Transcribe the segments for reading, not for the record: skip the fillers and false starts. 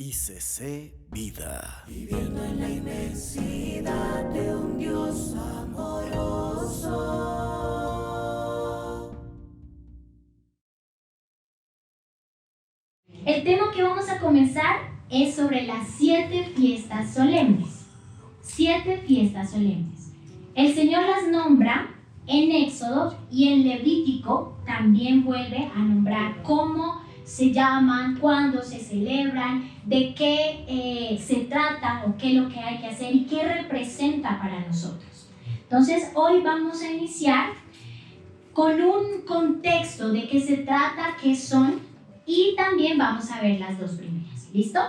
ICC Vida. Viviendo en la inmensidad de un Dios amoroso. El tema que vamos a comenzar es sobre las 7 fiestas solemnes. 7 fiestas solemnes. El Señor las nombra en Éxodo y en Levítico también vuelve a nombrar cómo se llaman, cuándo se celebran, de qué se trata o qué es lo que hay que hacer y qué representa para nosotros. Entonces hoy vamos a iniciar con un contexto de qué se trata, qué son, y también vamos a ver las dos primeras. ¿Listo?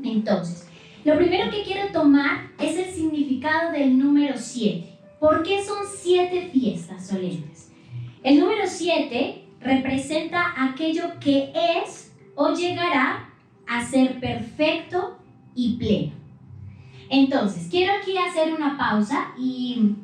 Entonces, lo primero que quiero tomar es el significado del número 7. ¿Por qué son 7 fiestas solemnes? El número 7 representa aquello que es o llegará a ser perfecto y pleno. Entonces, quiero aquí hacer una pausa y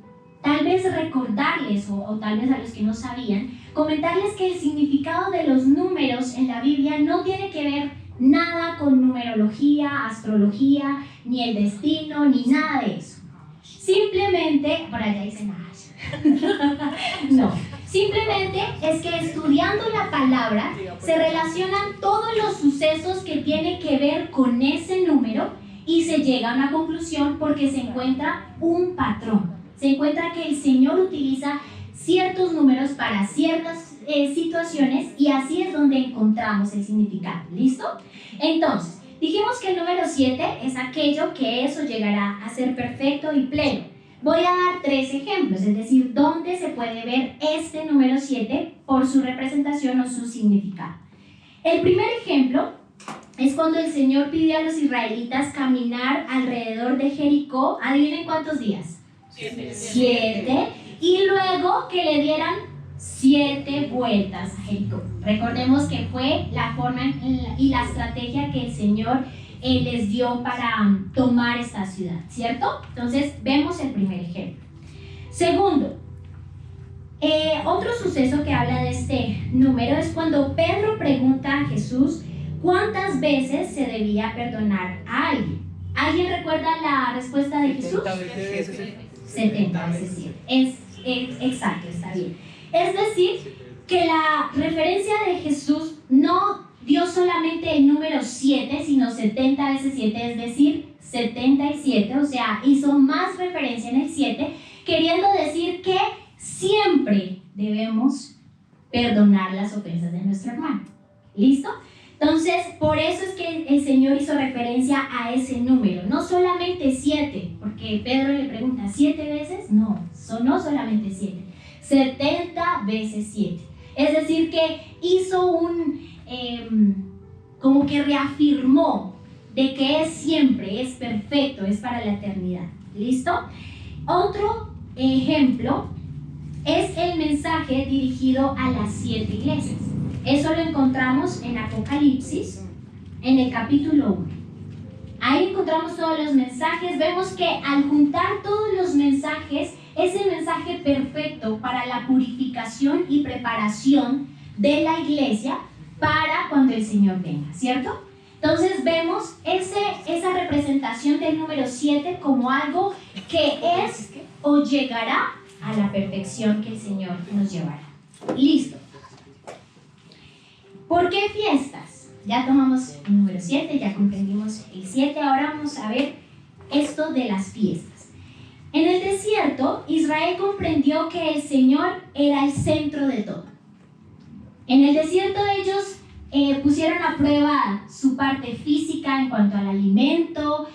tal vez recordarles, o tal vez a los que no sabían, comentarles que el significado de los números en la Biblia no tiene que ver nada con numerología, astrología, ni el destino, ni nada de eso. Simplemente, por allá dicen, no, simplemente es que estudiando la palabra se relacionan todos los sucesos que tienen que ver con ese número y se llega a una conclusión porque se encuentra un patrón. Se encuentra que el Señor utiliza ciertos números para ciertas situaciones y así es donde encontramos el significado. ¿Listo? Entonces, dijimos que el número 7 es aquello que eso llegará a ser perfecto y pleno. Voy a dar 3 ejemplos, es decir, dónde se puede ver este número 7 por su representación o su significado. El primer ejemplo es cuando el Señor pidió a los israelitas caminar alrededor de Jericó. ¿Adivinen cuántos días? 7. Y luego que le dieran 7 vueltas a Jericó. Recordemos que fue la forma y la estrategia que el Señor les dio para tomar esta ciudad, ¿cierto? Entonces vemos el primer ejemplo. Segundo, otro suceso que habla de este número es cuando Pedro pregunta a Jesús cuántas veces se debía perdonar a alguien. ¿Alguien recuerda la respuesta de Jesús? 70 veces 7. Exacto, está bien. Es decir, que la referencia de Jesús no dio solamente el número 7, sino 70 veces 7, es decir, 77, o sea, hizo más referencia en el 7, queriendo decir que siempre debemos perdonar las ofensas de nuestro hermano. ¿Listo? Entonces, por eso es que el Señor hizo referencia a ese número, no solamente 7, porque Pedro le pregunta, ¿7 veces? No solamente 7, 70 veces 7. Es decir, que hizo como que reafirmó de que es siempre, es perfecto, es para la eternidad. ¿Listo? Otro ejemplo es el mensaje dirigido a las 7 iglesias. Eso lo encontramos en Apocalipsis, en el capítulo 1. Ahí encontramos todos los mensajes. Vemos que al juntar todos los mensajes, es el mensaje perfecto para la purificación y preparación de la iglesia para cuando el Señor venga, ¿cierto? Entonces vemos esa representación del número 7 como algo que es o llegará a la perfección que el Señor nos llevará. Listo. ¿Por qué fiestas? Ya tomamos el número 7, ya comprendimos el 7, ahora vamos a ver esto de las fiestas. En el desierto, Israel comprendió que el Señor era el centro de todo. En el desierto ellos pusieron a prueba su parte física en cuanto al alimento,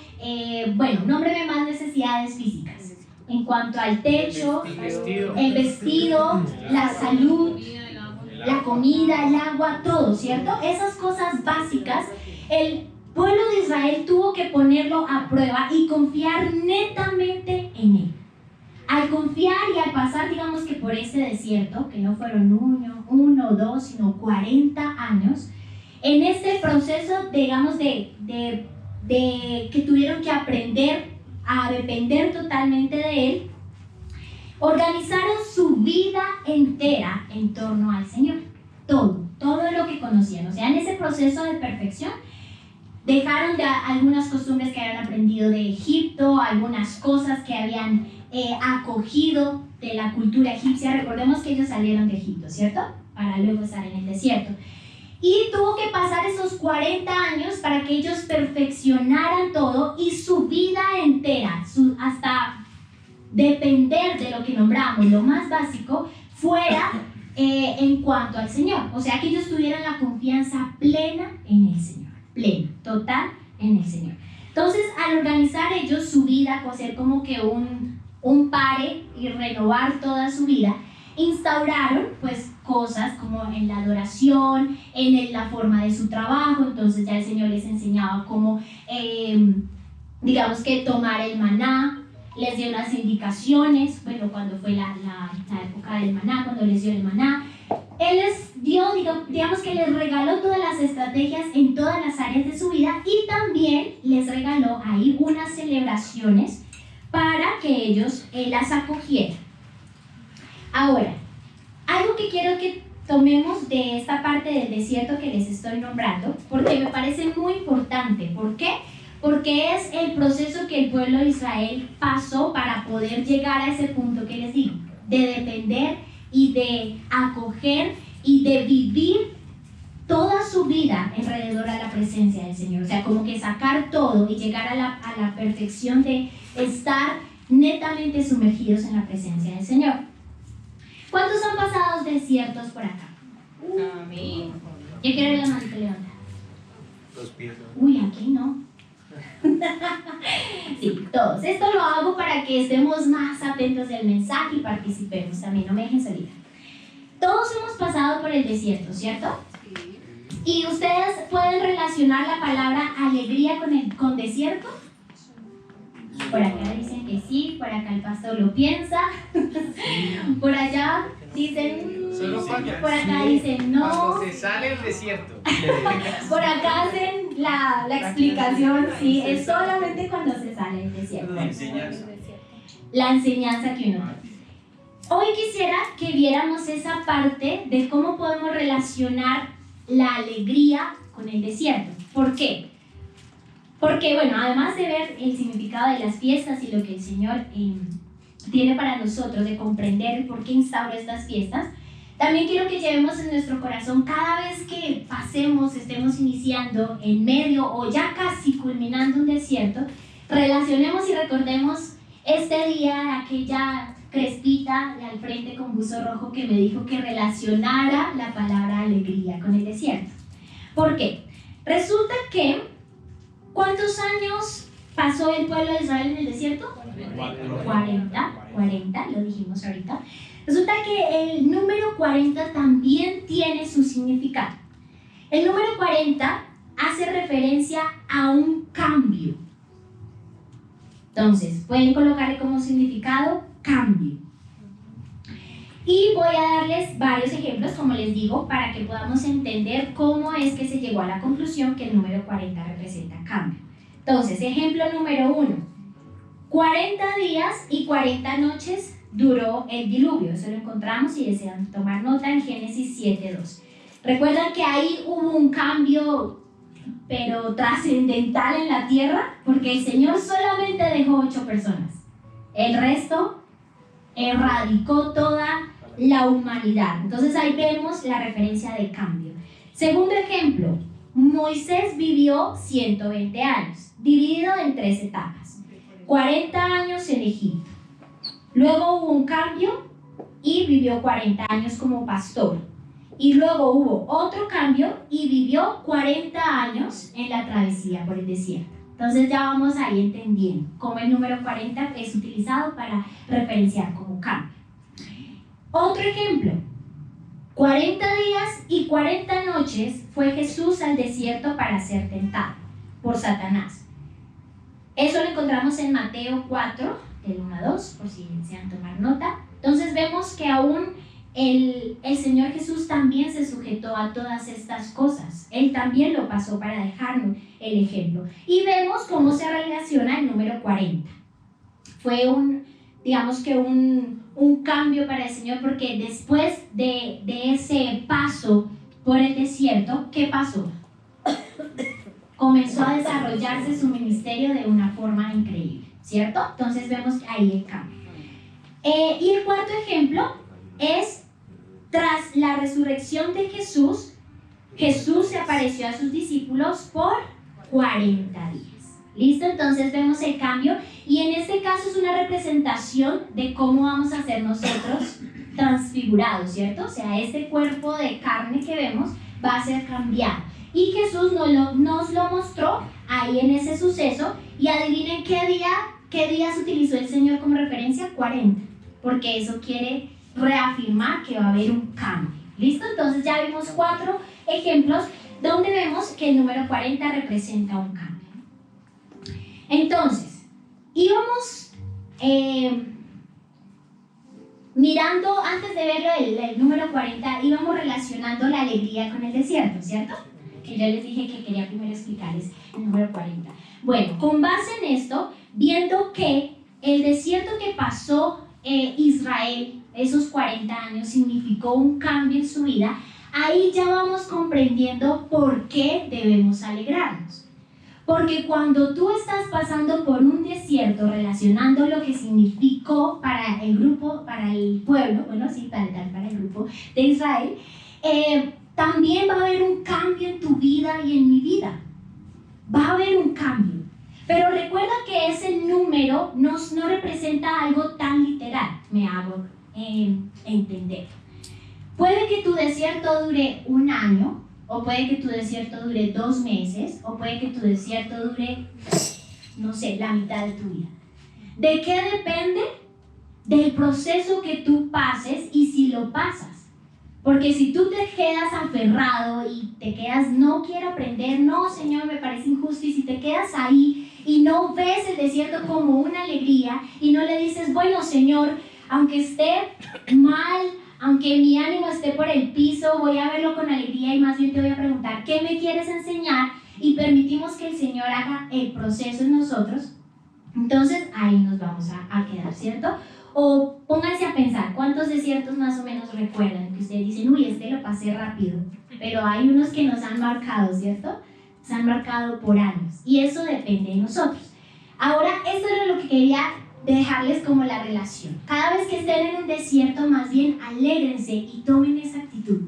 nómbreme más necesidades físicas. En cuanto al techo, el vestido, la salud, la comida, el agua, todo, ¿cierto? Esas cosas básicas, el pueblo de Israel tuvo que ponerlo a prueba y confiar netamente en él. Al confiar y al pasar, digamos que por ese desierto, que no fueron uno o dos, sino 40 años, en este proceso, digamos, de que tuvieron que aprender a depender totalmente de él, organizaron su vida entera en torno al Señor. Todo lo que conocían. O sea, en ese proceso de perfección, dejaron de algunas costumbres que habían aprendido de Egipto, algunas cosas que habían acogido de la cultura egipcia. Recordemos que ellos salieron de Egipto, ¿cierto? Para luego estar en el desierto. Y tuvo que pasar esos 40 años para que ellos perfeccionaran todo y su vida entera, hasta depender de lo que nombramos, lo más básico, fuera en cuanto al Señor. O sea, que ellos tuvieran la confianza plena en el Señor, plena, total en el Señor. Entonces, al organizar ellos su vida, hacer como que un pare y renovar toda su vida, instauraron pues cosas como en la adoración, en la forma de su trabajo. Entonces ya el Señor les enseñaba cómo, digamos que tomar el maná, les dio unas indicaciones, bueno, cuando fue la época del maná, cuando les dio el maná, Él les dio, digamos que les regaló todas las estrategias en todas las áreas de su vida y también les regaló ahí unas celebraciones para que ellos las acogieran. Ahora, algo que quiero que tomemos de esta parte del desierto que les estoy nombrando, porque me parece muy importante. ¿Por qué? Porque es el proceso que el pueblo de Israel pasó para poder llegar a ese punto que les digo, de depender y de acoger y de vivir toda su vida alrededor a la presencia del Señor. O sea, como que sacar todo y llegar a la perfección de estar netamente sumergidos en la presencia del Señor. ¿Cuántos han pasado desiertos por acá? Amén. Yo quiero ver la mano que levanta. Los pies. Uy, aquí no. Sí, todos. Esto lo hago para que estemos más atentos del mensaje y participemos también, no me dejen solita. Todos hemos pasado por el desierto, ¿cierto? Sí. ¿Y ustedes pueden relacionar la palabra alegría con desierto? Por acá dicen que sí, por acá el pastor lo piensa, por allá dicen, por acá dicen no, Cuando se sale del desierto. por acá hacen la explicación, sí, es solamente cuando se sale del desierto. La enseñanza que uno tiene. Hoy quisiera que viéramos esa parte de cómo podemos relacionar la alegría con el desierto. ¿Por qué? Porque, bueno, además de ver el significado de las fiestas y lo que el Señor tiene para nosotros, de comprender por qué instaura estas fiestas, también quiero que llevemos en nuestro corazón cada vez que pasemos, estemos iniciando en medio o ya casi culminando un desierto, relacionemos y recordemos este día, aquella crespita de al frente con buzo rojo que me dijo que relacionara la palabra alegría con el desierto. ¿Por qué? Resulta que ¿cuántos años pasó el pueblo de Israel en el desierto? 40, lo dijimos ahorita. Resulta que el número 40 también tiene su significado. El número 40 hace referencia a un cambio. Entonces, pueden colocarle como significado cambio. Y voy a darles varios ejemplos, como les digo, para que podamos entender cómo es que se llegó a la conclusión que el número 40 representa cambio. Entonces, ejemplo número 1. 40 días y 40 noches duró el diluvio. Eso lo encontramos, si desean tomar nota, en Génesis 7:2. Recuerdan que ahí hubo un cambio, pero trascendental en la tierra, porque el Señor solamente dejó 8 personas. El resto erradicó toda la humanidad. Entonces ahí vemos la referencia de cambio. Segundo ejemplo, Moisés vivió 120 años, dividido en 3 etapas. 40 años en Egipto. Luego hubo un cambio y vivió 40 años como pastor. Y luego hubo otro cambio y vivió 40 años en la travesía por el desierto. Entonces ya vamos ahí entendiendo cómo el número 40 es utilizado para referenciar como cambio. Otro ejemplo, 40 días y 40 noches fue Jesús al desierto para ser tentado por Satanás. Eso lo encontramos en Mateo 4, del 1 a 2, por si desean tomar nota. Entonces vemos que aún el Señor Jesús también se sujetó a todas estas cosas. Él también lo pasó para dejarnos el ejemplo. Y vemos cómo se relaciona el número 40. Fue digamos que un cambio para el Señor, porque después de ese paso por el desierto, ¿qué pasó? comenzó a desarrollarse su ministerio de una forma increíble, ¿cierto? Entonces vemos ahí el cambio. Y el cuarto ejemplo es, tras la resurrección de Jesús, Jesús se apareció a sus discípulos por 40 días. ¿Listo? Entonces vemos el cambio y en este caso es una representación de cómo vamos a ser nosotros transfigurados, ¿cierto? O sea, este cuerpo de carne que vemos va a ser cambiado. Y Jesús nos lo mostró ahí en ese suceso y adivinen qué días utilizó el Señor como referencia, 40, porque eso quiere reafirmar que va a haber un cambio. ¿Listo? Entonces ya vimos 4 ejemplos donde vemos que el número 40 representa un cambio. Entonces, íbamos mirando, antes de ver el número 40, íbamos relacionando la alegría con el desierto, ¿cierto? Que yo les dije que quería primero explicarles el número 40. Bueno, con base en esto, viendo que el desierto que pasó Israel, esos 40 años, significó un cambio en su vida, ahí ya vamos comprendiendo por qué debemos alegrarnos. Porque cuando tú estás pasando por un desierto, relacionando lo que significó para el grupo, para el pueblo, bueno, sí, para el grupo de Israel, también va a haber un cambio en tu vida y en mi vida. Va a haber un cambio. Pero recuerda que ese número no representa algo tan literal, me hago entender. Puede que tu desierto dure un año, o puede que tu desierto dure 2 meses, o puede que tu desierto dure, no sé, la mitad de tu vida. ¿De qué depende? Del proceso que tú pases y si lo pasas. Porque si tú te quedas aferrado y te quedas, no quiero aprender, no, Señor, me parece injusto, y si te quedas ahí y no ves el desierto como una alegría y no le dices, bueno, Señor, aunque esté mal, aunque mi ánimo esté por el piso, voy a verlo con alegría y más bien te voy a preguntar, ¿qué me quieres enseñar? Y permitimos que el Señor haga el proceso en nosotros, entonces ahí nos vamos a quedar, ¿cierto? O pónganse a pensar, ¿cuántos desiertos más o menos recuerdan? Que ustedes dicen, uy, este lo pasé rápido, pero hay unos que nos han marcado, ¿cierto? Nos han marcado por años y eso depende de nosotros. Ahora, esto era lo que quería dejarles como la relación. Cada vez que estén en un desierto, más bien alégrense y tomen esa actitud,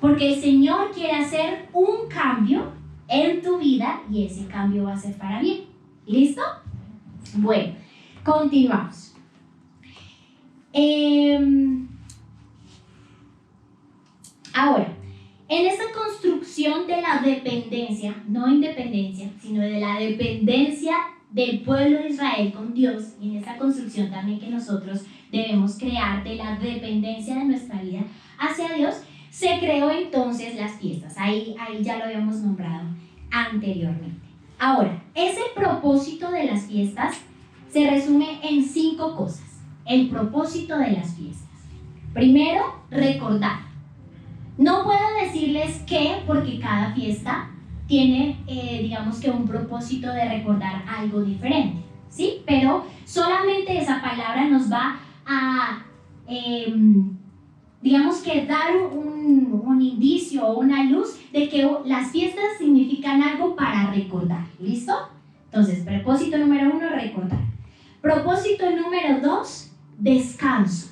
porque el Señor quiere hacer un cambio en tu vida y ese cambio va a ser para bien. ¿Listo? Bueno, continuamos. Ahora, en esta construcción de la dependencia, no independencia, sino de la dependencia del pueblo de Israel con Dios, y en esta construcción también que nosotros debemos crear de la dependencia de nuestra vida hacia Dios, se creó entonces las fiestas. Ahí ya lo habíamos nombrado anteriormente. Ahora, ese propósito de las fiestas se resume en 5 cosas. El propósito de las fiestas. Primero, recordar. No puedo decirles qué, porque cada fiesta tiene, digamos que un propósito de recordar algo diferente, ¿sí? Pero solamente esa palabra nos va a, digamos que dar un indicio o una luz de que las fiestas significan algo para recordar, ¿listo? Entonces, propósito número 1, recordar. Propósito número 2, descanso.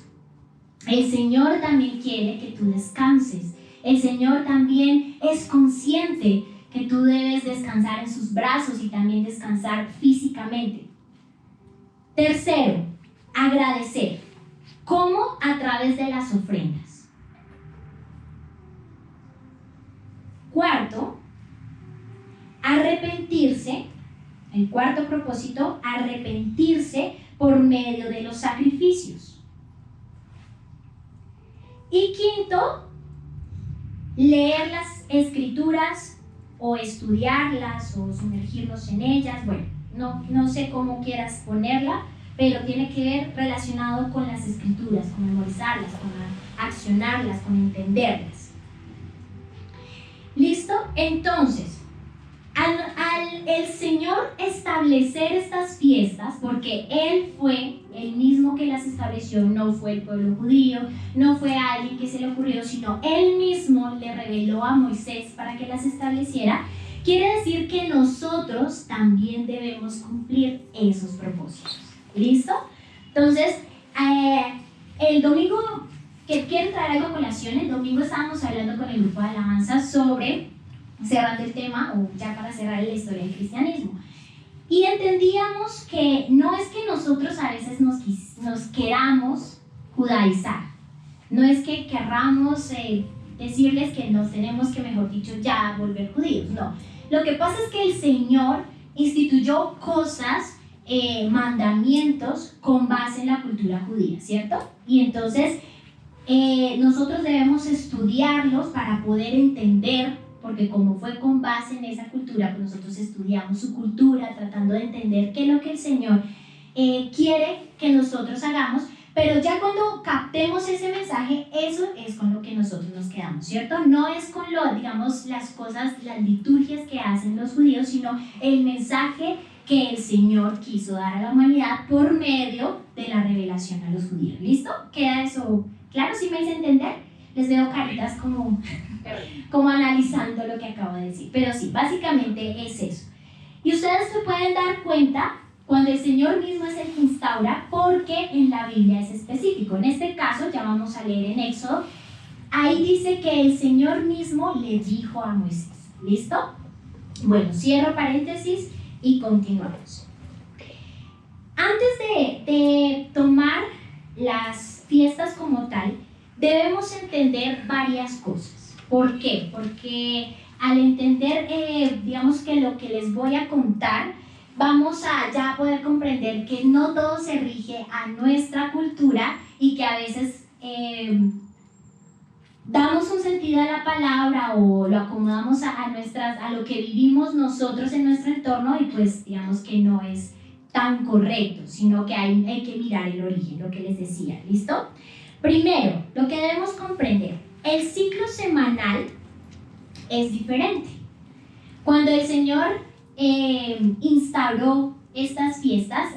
El Señor también quiere que tú descanses. El Señor también es consciente que tú debes descansar en sus brazos y también descansar físicamente. Tercero, agradecer. ¿Cómo? A través de las ofrendas. Cuarto, arrepentirse. El cuarto propósito, arrepentirse por medio de los sacrificios. Y quinto, leer las escrituras o estudiarlas o sumergirnos en ellas. Bueno, no sé cómo quieras ponerla, pero tiene que ver relacionado con las escrituras, con memorizarlas, con accionarlas, con entenderlas. ¿Listo? Entonces, al el Señor establecer estas fiestas, porque Él fue el mismo que las estableció, no fue el pueblo judío, no fue alguien que se le ocurrió, sino Él mismo le reveló a Moisés para que las estableciera. quiere decir que nosotros también debemos cumplir esos propósitos. ¿Listo? Entonces, el domingo, que quiero traer algo a colación, el domingo estábamos hablando con el grupo de alabanza sobre, cerrando el tema, o ya para cerrar la historia del cristianismo. Y entendíamos que no es que nosotros a veces nos queramos judaizar, no es que querramos decirles que nos tenemos que, mejor dicho, ya volver judíos, no. Lo que pasa es que el Señor instituyó cosas, mandamientos con base en la cultura judía, ¿cierto? Y entonces nosotros debemos estudiarlos para poder entender, porque como fue con base en esa cultura, pues nosotros estudiamos su cultura tratando de entender qué es lo que el Señor quiere que nosotros hagamos, pero ya cuando captemos ese mensaje, eso es con lo que nosotros nos quedamos, ¿cierto? No es con digamos, las cosas, las liturgias que hacen los judíos, sino el mensaje que el Señor quiso dar a la humanidad por medio de la revelación a los judíos. ¿Listo? ¿Queda eso claro? ¿Sí me hice entender? Les veo caritas como analizando lo que acabo de decir. Pero sí, básicamente es eso. Y ustedes se pueden dar cuenta cuando el Señor mismo es el que instaura, porque en la Biblia es específico. En este caso, ya vamos a leer en Éxodo, ahí dice que el Señor mismo le dijo a Moisés. ¿Listo? Bueno, cierro paréntesis y continuamos. Antes de tomar las fiestas como tal, debemos entender varias cosas. ¿Por qué? Porque al entender, digamos que lo que les voy a contar, vamos a ya poder comprender que no todo se rige a nuestra cultura y que a veces damos un sentido a la palabra o lo acomodamos a lo que vivimos nosotros en nuestro entorno y pues digamos que no es tan correcto, sino que hay que mirar el origen, lo que les decía. ¿Listo? Primero, lo que debemos comprender, el ciclo semanal es diferente. Cuando el Señor instauró estas fiestas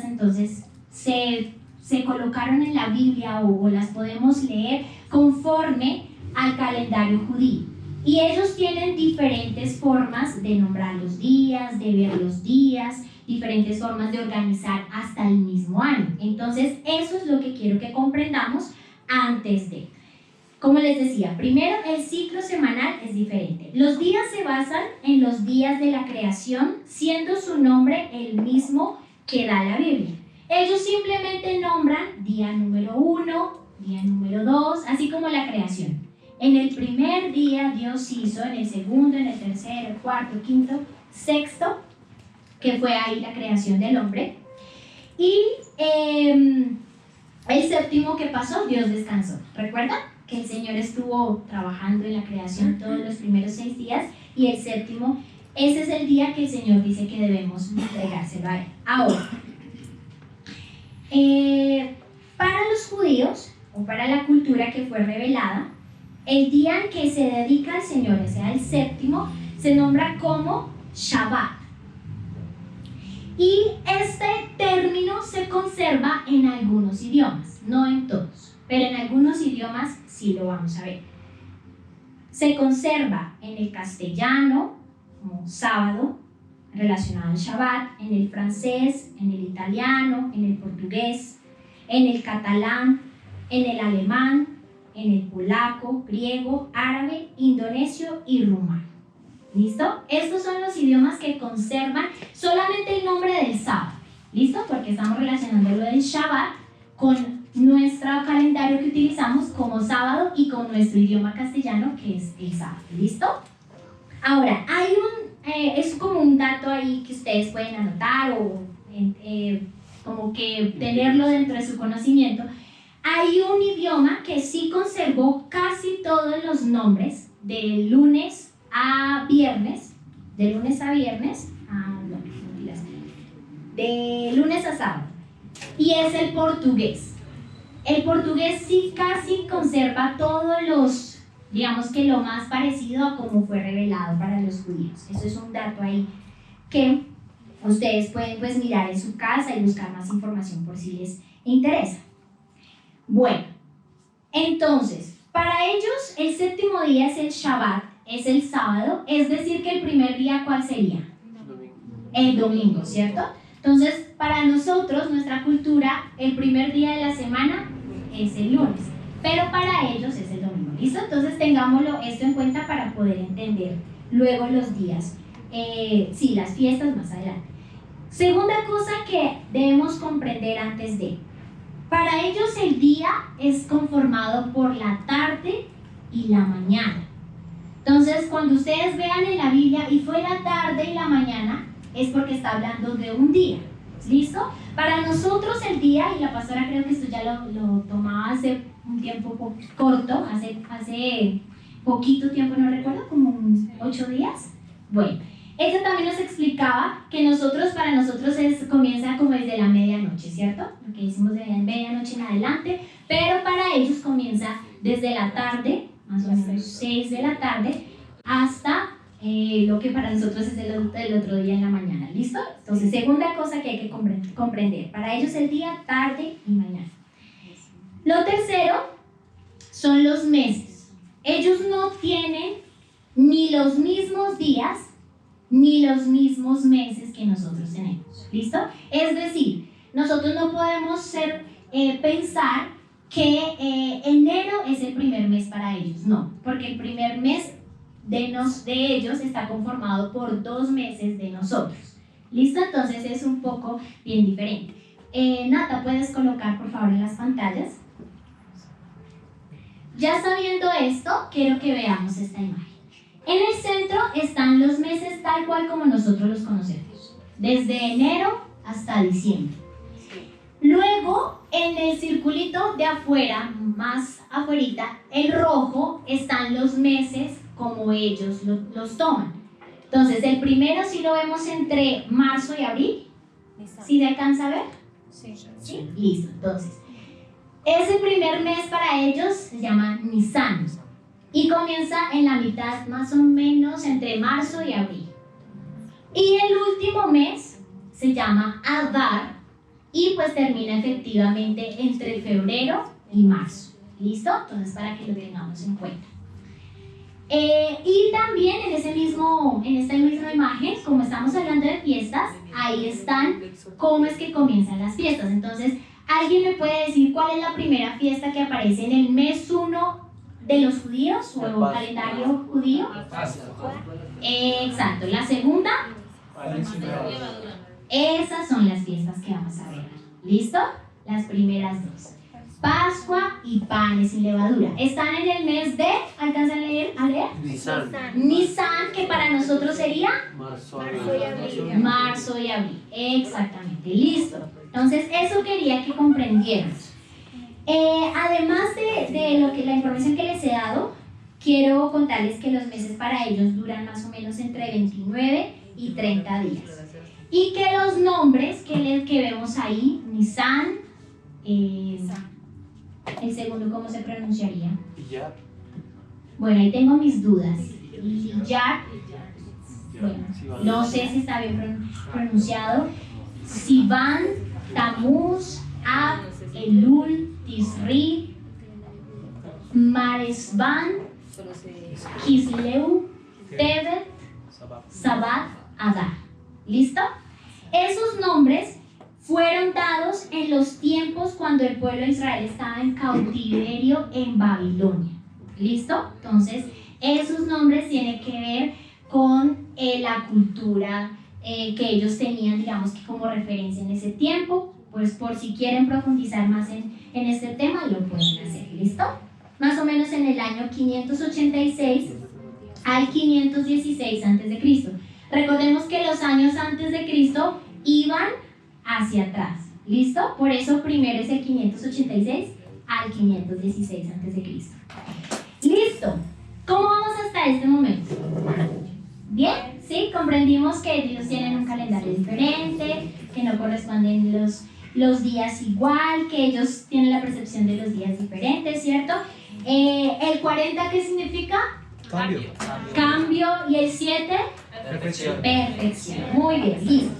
entonces se colocaron en la Biblia o las podemos leer conforme al calendario judío. Y ellos tienen diferentes formas de nombrar los días, de ver los días, diferentes formas de organizar hasta el mismo año. Entonces, eso es lo que quiero que comprendamos antes de. Como les decía, primero el ciclo semanal es diferente. Los días se basan en los días de la creación, siendo su nombre el mismo que da la Biblia. Ellos simplemente nombran día número 1, día número 2, así como la creación. En el primer día Dios hizo, en el segundo, en el tercero, el cuarto, quinto, sexto, que fue ahí la creación del hombre. Y el séptimo que pasó, Dios descansó. ¿Recuerdan? Que el Señor estuvo trabajando en la creación todos los primeros 6 días y el séptimo, ese es el día que el Señor dice que debemos entregárselo a Él. Ahora, para los judíos o para la cultura que fue revelada, el día en que se dedica al Señor, o sea, el séptimo, se nombra como Shabbat. Y este término se conserva en algunos idiomas, no en todos, pero en algunos idiomas sí lo vamos a ver. Se conserva en el castellano como sábado, relacionado al Shabbat, en el francés, en el italiano, en el portugués, en el catalán, en el alemán, en el polaco, griego, árabe, indonesio y rumano. ¿Listo? Estos son los idiomas que conservan solamente el nombre del sábado. ¿Listo? Porque estamos relacionando lo del Shabbat con nuestro calendario que utilizamos como sábado y con nuestro idioma castellano que es el sábado. ¿Listo? Ahora, hay es como un dato ahí que ustedes pueden anotar o como que tenerlo dentro de su conocimiento. Hay un idioma que sí conservó casi todos los nombres de lunes a viernes, de lunes a sábado, y es el portugués. El portugués sí casi conserva todos los, digamos que lo más parecido a como fue revelado para los judíos. Eso es un dato ahí que ustedes pueden pues mirar en su casa y buscar más información por si les interesa. Bueno, entonces, para ellos el séptimo día es el Shabbat es el sábado, es decir que el primer día, ¿cuál sería? El domingo, ¿cierto? Entonces, para nosotros, nuestra cultura, el primer día de la semana es el lunes, pero para ellos es el domingo, ¿listo? Entonces, tengámoslo esto en cuenta para poder entender luego los días, sí, las fiestas más adelante. Segunda cosa que debemos comprender antes de, para ellos el día es conformado por la tarde y la mañana. Entonces, cuando ustedes vean en la Biblia y fue la tarde y la mañana, es porque está hablando de un día, ¿listo? Para nosotros el día, y la pastora creo que esto ya lo tomaba hace un tiempo corto, hace poquito tiempo, no recuerdo, como 8 días. Bueno, ella también nos explicaba que para nosotros comienza como desde la medianoche, ¿cierto? Lo que decimos de medianoche en adelante, pero para ellos comienza desde la tarde, más o menos 6 de la tarde, hasta lo que para nosotros es el otro día en la mañana, ¿listo? Entonces, segunda cosa que hay que comprender, para ellos el día, tarde y mañana. Lo tercero son los meses. Ellos no tienen ni los mismos días ni los mismos meses que nosotros tenemos, ¿listo? Es decir, nosotros no podemos pensar que enero es el primer mes para ellos, no, porque el primer mes de ellos está conformado por 2 meses de nosotros, ¿listo? Entonces es un poco bien diferente. Nata, ¿puedes colocar por favor en las pantallas? Ya sabiendo esto, quiero que veamos esta imagen. En el centro están los meses tal cual como nosotros los conocemos, desde enero hasta diciembre. Luego, en el circulito de afuera, más afuerita, el rojo, están los meses como ellos los toman. Entonces, el primero sí lo vemos entre marzo y abril. ¿Sí se alcanza a ver? Sí. ¿Sí? Listo. Entonces, ese primer mes para ellos se llama Nisan y comienza en la mitad, más o menos, entre marzo y abril. Y el último mes se llama Adar y pues termina efectivamente entre febrero y marzo. ¿Listo? Entonces, para que lo tengamos en cuenta. Y también en esta misma imagen, como estamos hablando de fiestas, ahí están cómo es que comienzan las fiestas. Entonces, ¿alguien me puede decir cuál es la primera fiesta que aparece en el mes 1 de los judíos o el calendario judío? Exacto. La segunda, esas son las fiestas que vamos a ver. ¿Listo? Las primeras dos. Pascua y panes sin levadura. Están en el mes de, ¿alcanzan a leer? Nisan, que para nosotros sería marzo y abril. Exactamente, listo. Entonces, eso quería que comprendieras. Además de la información que les he dado, quiero contarles que los meses para ellos duran más o menos entre 29 y 30 días. Y que los nombres que vemos ahí, Nisan, el segundo, ¿cómo se pronunciaría? Bueno, ahí tengo mis dudas. Iyar, bueno, no sé si está bien pronunciado. Sivan, Tamuz, Ab, Elul, Tisri, Maresban, Kisleu, Tevet, Sabat, Adar. ¿Listo? Esos nombres fueron dados en los tiempos cuando el pueblo de Israel estaba en cautiverio en Babilonia. ¿Listo? Entonces, esos nombres tienen que ver con la cultura que ellos tenían, digamos que como referencia en ese tiempo. Pues por si quieren profundizar más en este tema, lo pueden hacer. ¿Listo? Más o menos en el año 586 al 516 a.C. Recordemos que los años antes de Cristo iban hacia atrás, ¿listo? Por eso primero es el 586 al 516 a.C. ¿Listo? ¿Cómo vamos hasta este momento? ¿Bien? ¿Sí? Comprendimos que ellos tienen un calendario diferente, que no corresponden los días igual, que ellos tienen la percepción de los días diferentes, ¿cierto? ¿El 40 qué significa? Cambio. ¿Y el 7? Perfección. Perfección. Muy bien, listo.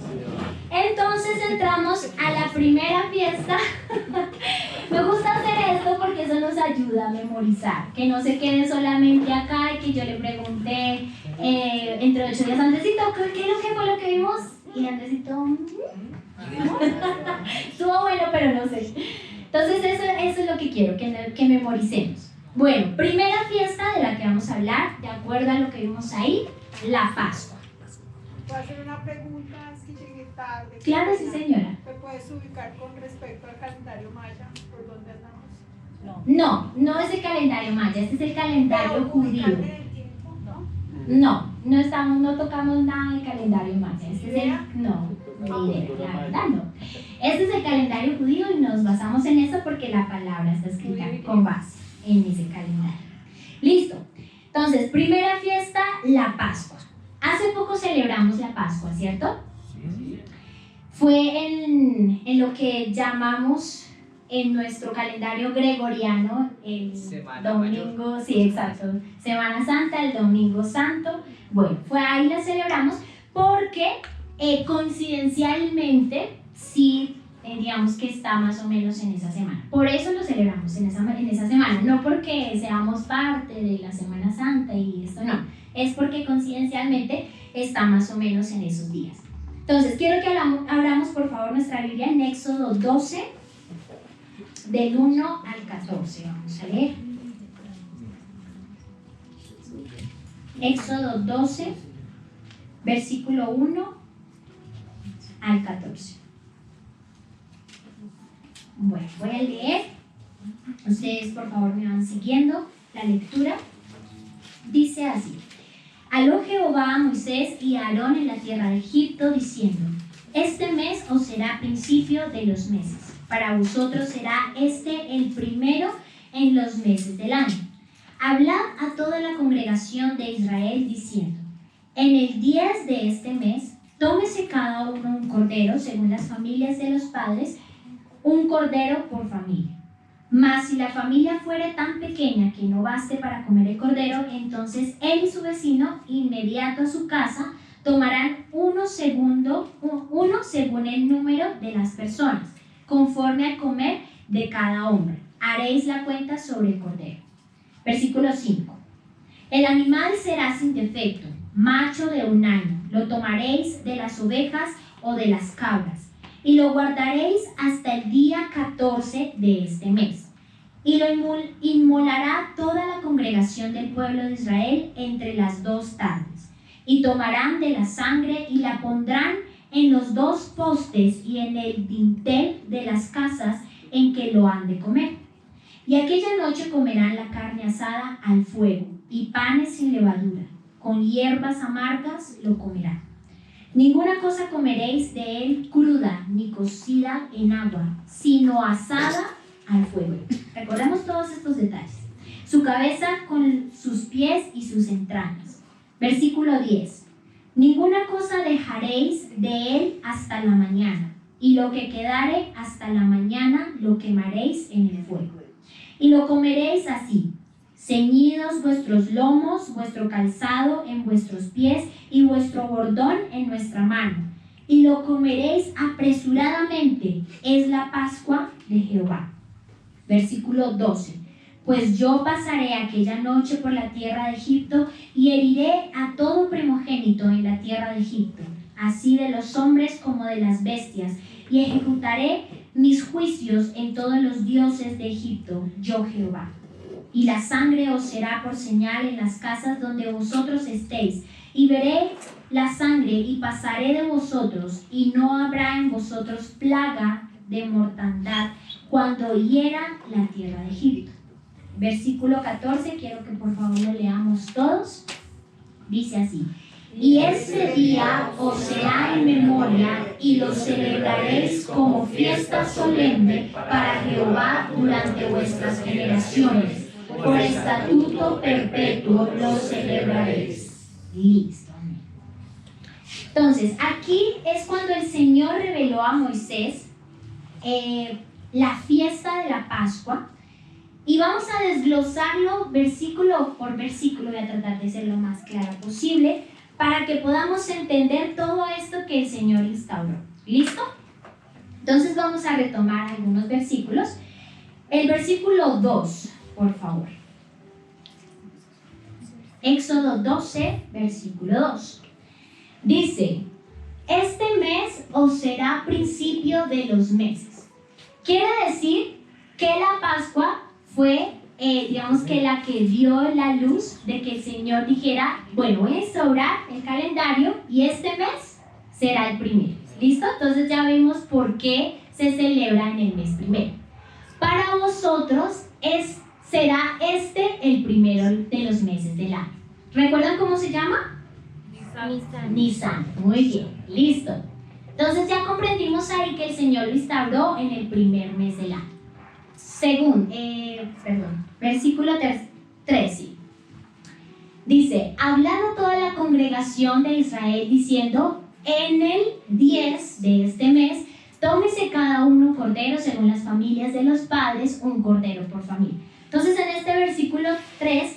Entonces entramos a la primera fiesta. Me gusta hacer esto porque eso nos ayuda a memorizar, que no se quede solamente acá y que yo le pregunté entre 8 días Andresito, ¿qué fue lo que vimos? Y Andresito, estuvo bueno, pero no sé. Entonces eso es lo que quiero, que memoricemos. Bueno, primera fiesta de la que vamos a hablar, de acuerdo a lo que vimos ahí, la Pascua. ¿Puedo hacer una pregunta si llegué tarde? Claro, sí, señora. ¿Me puedes ubicar con respecto al calendario maya? ¿Por dónde andamos? No es el calendario maya, este es el calendario Pero judío. ubícate en el tiempo, ¿no? No tocamos nada del calendario maya. Este es el, no, ni idea, la verdad no. Este es el calendario judío y nos basamos en eso porque la palabra está escrita con base en ese calendario. Listo. Entonces, primera fiesta, la Pascua. Hace poco celebramos la Pascua, ¿cierto? Fue en lo que llamamos en nuestro calendario gregoriano el Semana domingo, Mayor. sí, exacto, Semana Santa, el Domingo Santo. Bueno, fue ahí la celebramos porque coincidencialmente sí, digamos que está más o menos en esa semana. Por eso lo celebramos en esa semana, no porque seamos parte de la Semana Santa y esto no, es porque coincidencialmente está más o menos en esos días. Entonces, quiero que abramos por favor nuestra Biblia en Éxodo 12, del 1 al 14. Vamos a leer. Éxodo 12, versículo 1 al 14. Bueno, voy a leer. Ustedes por favor me van siguiendo la lectura. Dice así: Habló Jehová a Moisés y a Aarón en la tierra de Egipto, diciendo: Este mes os será principio de los meses. Para vosotros será este el primero en los meses del año. Hablad a toda la congregación de Israel, diciendo: En el 10 de este mes, tómese cada uno un cordero, según las familias de los padres, un cordero por familia. Mas si la familia fuere tan pequeña que no baste para comer el cordero, entonces él y su vecino, inmediato a su casa, tomarán uno según el número de las personas, conforme al comer de cada hombre. Haréis la cuenta sobre el cordero. Versículo 5. El animal será sin defecto, macho de 1 año. Lo tomaréis de las ovejas o de las cabras, y lo guardaréis hasta el día 14 de este mes. Y lo inmolará toda la congregación del pueblo de Israel entre las 2 tardes. Y tomarán de la sangre y la pondrán en los 2 postes y en el dintel de las casas en que lo han de comer. Y aquella noche comerán la carne asada al fuego y panes sin levadura, con hierbas amargas lo comerán. Ninguna cosa comeréis de él cruda ni cocida en agua, sino asada al fuego. Recordemos todos estos detalles. Su cabeza con sus pies y sus entrañas. Versículo 10. Ninguna cosa dejaréis de él hasta la mañana, y lo que quedare hasta la mañana lo quemaréis en el fuego. Y lo comeréis así: ceñidos vuestros lomos, vuestro calzado en vuestros pies y vuestro bordón en nuestra mano. Y lo comeréis apresuradamente, es la Pascua de Jehová. Versículo 12. Pues yo pasaré aquella noche por la tierra de Egipto y heriré a todo primogénito en la tierra de Egipto, así de los hombres como de las bestias, y ejecutaré mis juicios en todos los dioses de Egipto, yo Jehová. Y la sangre os será por señal en las casas donde vosotros estéis, y veré la sangre y pasaré de vosotros, y no habrá en vosotros plaga de mortandad cuando hiera la tierra de Egipto. Versículo 14, quiero que por favor lo leamos todos. Dice así: Y ese día os será en memoria y lo celebraréis como fiesta solemne para Jehová durante vuestras generaciones. Por estatuto perpetuo lo celebraréis. Listo. Entonces, aquí es cuando el Señor reveló a Moisés la fiesta de la Pascua. Y vamos a desglosarlo versículo por versículo. Voy a tratar de ser lo más clara posible para que podamos entender todo esto que el Señor instauró. ¿Listo? Entonces vamos a retomar algunos versículos. el versículo 2, por favor. Éxodo 12, versículo 2. Dice, este mes os será principio de los meses. Quiere decir que la Pascua fue, digamos que la que dio la luz de que el Señor dijera, bueno, voy a instaurar el calendario y este mes será el primero. ¿Listo? Entonces ya vimos por qué se celebra en el mes primero. Para vosotros será este el primero de los meses del año. ¿Recuerdan cómo se llama? Nisan. Muy bien, listo. Entonces ya comprendimos ahí que el Señor lo instauró en el primer mes del año. Versículo 13. Dice, hablando toda la congregación de Israel diciendo, en el 10 de este mes, tómese cada uno un cordero según las familias de los padres, un cordero por familia. Entonces en este versículo 3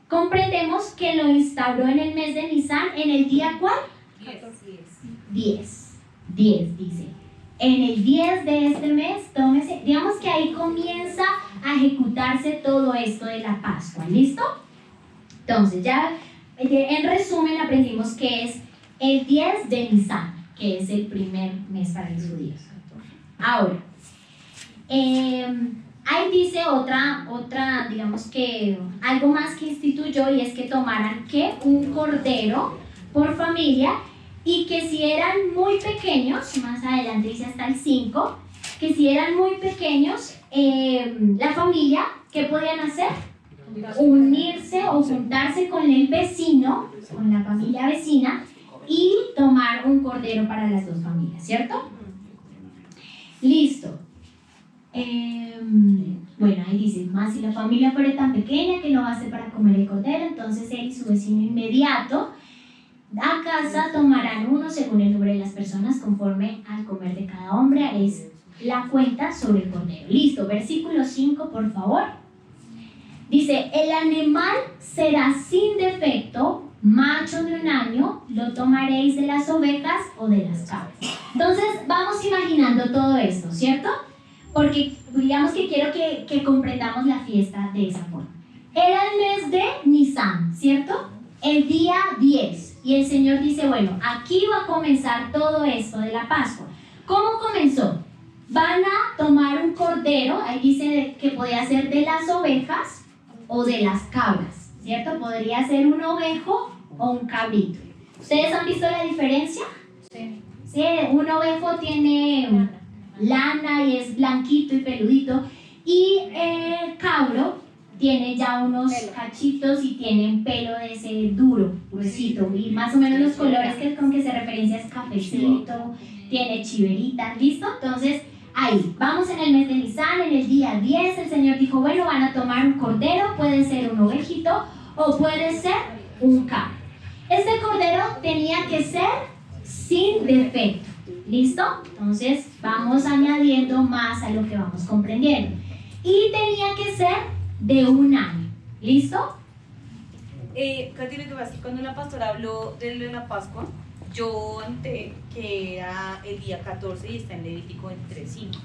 comprendemos que lo instauró en el mes de Nisan, ¿en el día cuál? 10 dice. En el 10 de este mes, tómese, digamos que ahí comienza a ejecutarse todo esto de la Pascua, ¿listo? Entonces ya en resumen aprendimos que es el 10 de Nisan, que es el primer mes para los judíos. Ahora, ahí dice otra, digamos que algo más que instituyó, y es que tomaran que un cordero por familia, y que si eran muy pequeños, más adelante dice hasta el 5, que si eran muy pequeños, la familia, ¿qué podían hacer? Unirse o juntarse con el vecino, con la familia vecina, y tomar un cordero para las dos familias, ¿cierto? Listo. Bueno, ahí dice, más si la familia fuera tan pequeña que no baste para comer el cordero, entonces él y su vecino inmediato a casa tomarán uno según el número de las personas, conforme al comer de cada hombre haréis la cuenta sobre el cordero. Listo, versículo 5, por favor. Dice, el animal será sin defecto, macho de un año, lo tomaréis de las ovejas o de las cabras. Entonces vamos imaginando todo esto, ¿cierto? Porque digamos que quiero que comprendamos la fiesta de esa forma. Era el mes de Nisan, ¿cierto? El día 10. Y el Señor dice, bueno, aquí va a comenzar todo esto de la Pascua. ¿Cómo comenzó? Van a tomar un cordero, ahí dice que podía ser de las ovejas o de las cabras, ¿cierto? Podría ser un ovejo o un cabrito. ¿Ustedes han visto la diferencia? Sí, un ovejo tiene lana y es blanquito y peludito, y el cabro tiene ya unos cachitos y tienen pelo de ese duro, gruesito, y más o menos los colores con que se referencia es cafecito, tiene chiverita, ¿listo? Entonces, ahí, vamos en el mes de Nisan, en el día 10, el Señor dijo, bueno, van a tomar un cordero, puede ser un ovejito o puede ser un cabro. Este cordero tenía que ser sin defecto, ¿listo? Entonces, vamos añadiendo más a lo que vamos comprendiendo. Y tenía que ser de un año, ¿listo? Katy, lo que pasa es que cuando la pastora habló de lo de la Pascua, yo anoté que era el día 14 y está en Levítico 3:5.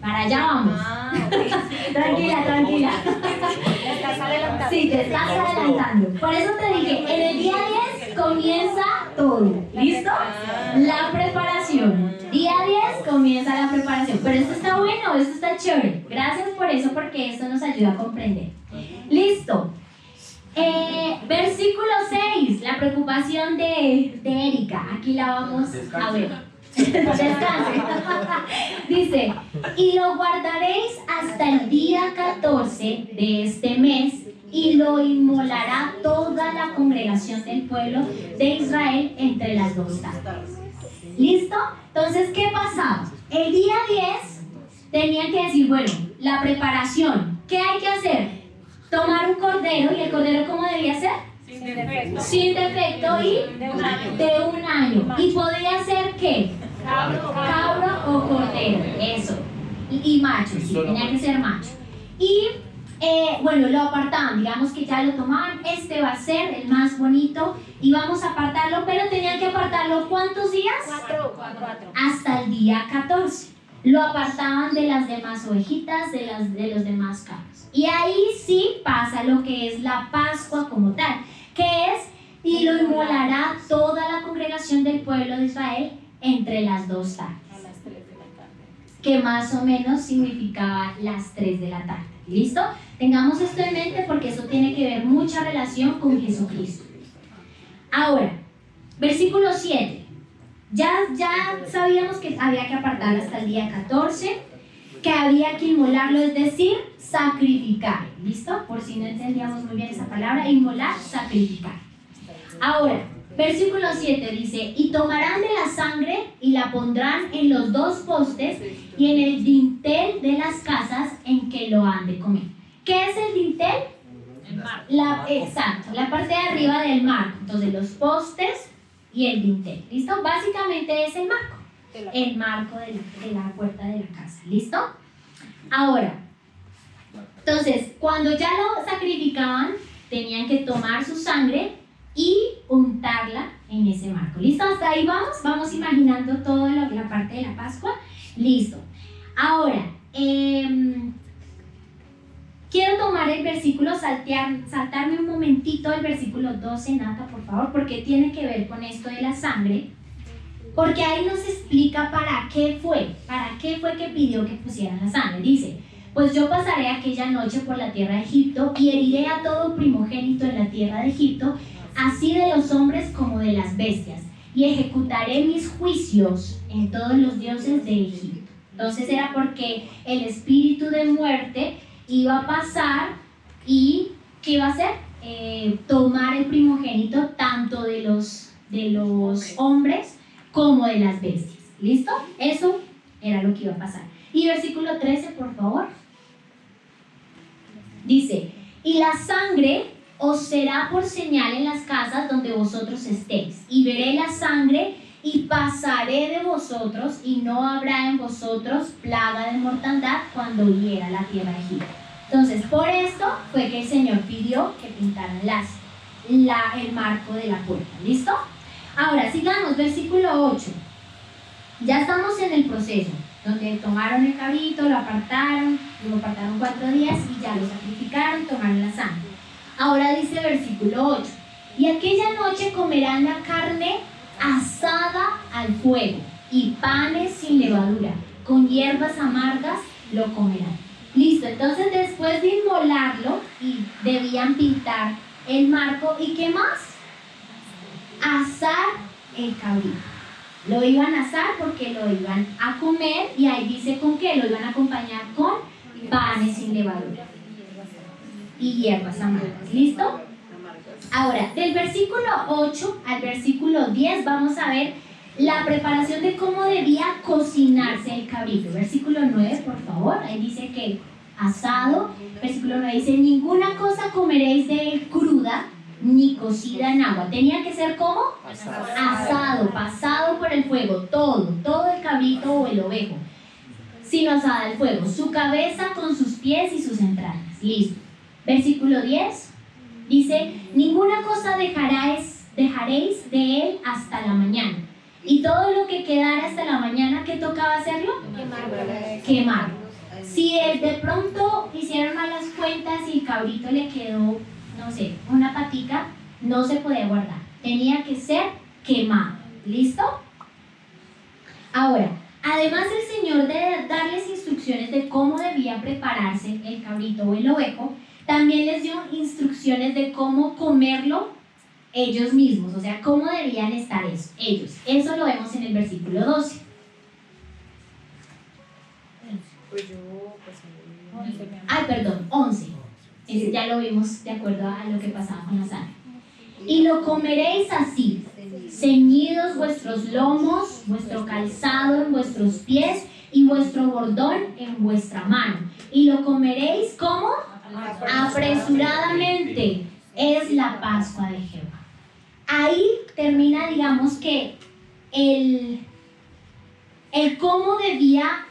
Para allá vamos. Ok. Tranquila. Te estás adelantando. Sí, te estás adelantando. Por eso te dije, en el día 10 comienza todo, ¿listo? La preparación. Día 10 comienza la preparación. Pero esto está bueno, esto está chévere. Gracias por eso, porque esto nos ayuda a comprender. Listo. Versículo 6, la preocupación de Erika. Aquí la vamos a ver. Descanse. Dice, y lo guardaréis hasta el día 14 de este mes, y lo inmolará toda la congregación del pueblo de Israel entre las dos tardes. ¿Listo? Entonces, ¿qué pasaba? El día 10 tenían que decir, bueno, la preparación. ¿Qué hay que hacer? Tomar un cordero, y el cordero, ¿cómo debía ser? Sin defecto. Sin defecto y De un año. de un año. ¿Y podía ser qué? Cabro o cordero, eso. Y macho, sí, tenía que ser macho. Y bueno, lo apartaban, digamos que ya lo tomaban, este va a ser el más bonito y vamos a apartarlo, pero tenían que apartarlo ¿cuántos días? 4. Hasta el día 14. lo apartaban de las demás ovejitas, de los demás cabros. Y ahí sí pasa lo que es la Pascua como tal, que es, y lo inmolará toda la congregación del pueblo de Israel entre las 2 tardes. A las 3 de la tarde. Que más o menos significaba las 3 de la tarde. ¿Listo? Tengamos esto en mente porque eso tiene que ver mucha relación con Jesucristo. Ahora, versículo 7. Ya sabíamos que había que apartar hasta el día 14, que había que inmolarlo, es decir, sacrificar. ¿Listo? Por si no entendíamos muy bien esa palabra, inmolar, sacrificar. Ahora, versículo 7 dice, y tomarán de la sangre y la pondrán en los 2 postes y en el dintel de las casas en que lo han de comer. ¿Qué es el dintel? El marco. Exacto, la parte de arriba del marco. Entonces, los postes y el dintel. ¿Listo? Básicamente es el marco. El marco de la puerta de la casa. ¿Listo? Ahora, entonces, cuando ya lo sacrificaban, tenían que tomar su sangre y untarla en ese marco. ¿Listo? Hasta ahí vamos imaginando toda la parte de la Pascua. Listo. Ahora, quiero tomar el versículo, saltarme un momentito el versículo 12, Nata, por favor, porque tiene que ver con esto de la sangre, porque ahí nos explica para qué fue que pidió que pusieran la sangre. Dice, pues yo pasaré aquella noche por la tierra de Egipto y heriré a todo primogénito en la tierra de Egipto, así de los hombres como de las bestias, y ejecutaré mis juicios en todos los dioses de Egipto. Entonces era porque el espíritu de muerte iba a pasar y ¿qué iba a hacer? Tomar el primogénito tanto de los hombres como de las bestias. ¿Listo? Eso era lo que iba a pasar. Y versículo 13, por favor. Dice, y la sangre os será por señal en las casas donde vosotros estéis, y veré la sangre y pasaré de vosotros, y no habrá en vosotros plaga de mortandad cuando hiera la tierra de Egipto. Entonces, por esto fue que el Señor pidió que pintaran el marco de la puerta. ¿Listo? Ahora, sigamos, versículo 8. Ya estamos en el proceso, donde tomaron el cabrito, lo apartaron 4 días y ya lo sacrificaron, tomaron la sangre. Ahora dice versículo 8, y aquella noche comerán la carne asada al fuego y panes sin levadura, con hierbas amargas lo comerán. Listo, entonces después de inmolarlo, y debían pintar el marco, ¿y qué más? Asar el cabrito. Lo iban a asar porque lo iban a comer, y ahí dice con qué, lo iban a acompañar con panes sin levadura y hierbas amargas. ¿Listo? Ahora, del versículo 8 al versículo 10 vamos a ver la preparación de cómo debía cocinarse el cabrito. Versículo 9, por favor, ahí dice que asado. Versículo 9 dice, ninguna cosa comeréis de él cruda, ni cocida en agua. Tenía que ser como asado, pasado por el fuego, todo el cabrito o el ovejo, sino asada al fuego, su cabeza con sus pies y sus entrañas. Listo. Versículo 10 dice, ninguna cosa dejaréis de él hasta la mañana. Y todo lo que quedara hasta la mañana, ¿qué tocaba hacerlo? Quemarlo. Si de pronto hicieron malas cuentas y el cabrito le quedó, no sé, una patica, no se podía guardar. Tenía que ser quemado. ¿Listo? Ahora, además el Señor de darles instrucciones de cómo debía prepararse el cabrito o el ovejo, también les dio instrucciones de cómo comerlo ellos mismos, o sea, cómo debían estar ellos. Eso lo vemos en el versículo 12. Ay, perdón, 11. Ese ya lo vimos de acuerdo a lo que pasaba con la sangre. Y lo comeréis así, ceñidos vuestros lomos, vuestro calzado en vuestros pies y vuestro bordón en vuestra mano. Y lo comeréis como apresuradamente. Es la Pascua de Jehová. Ahí termina, digamos que el cómo debía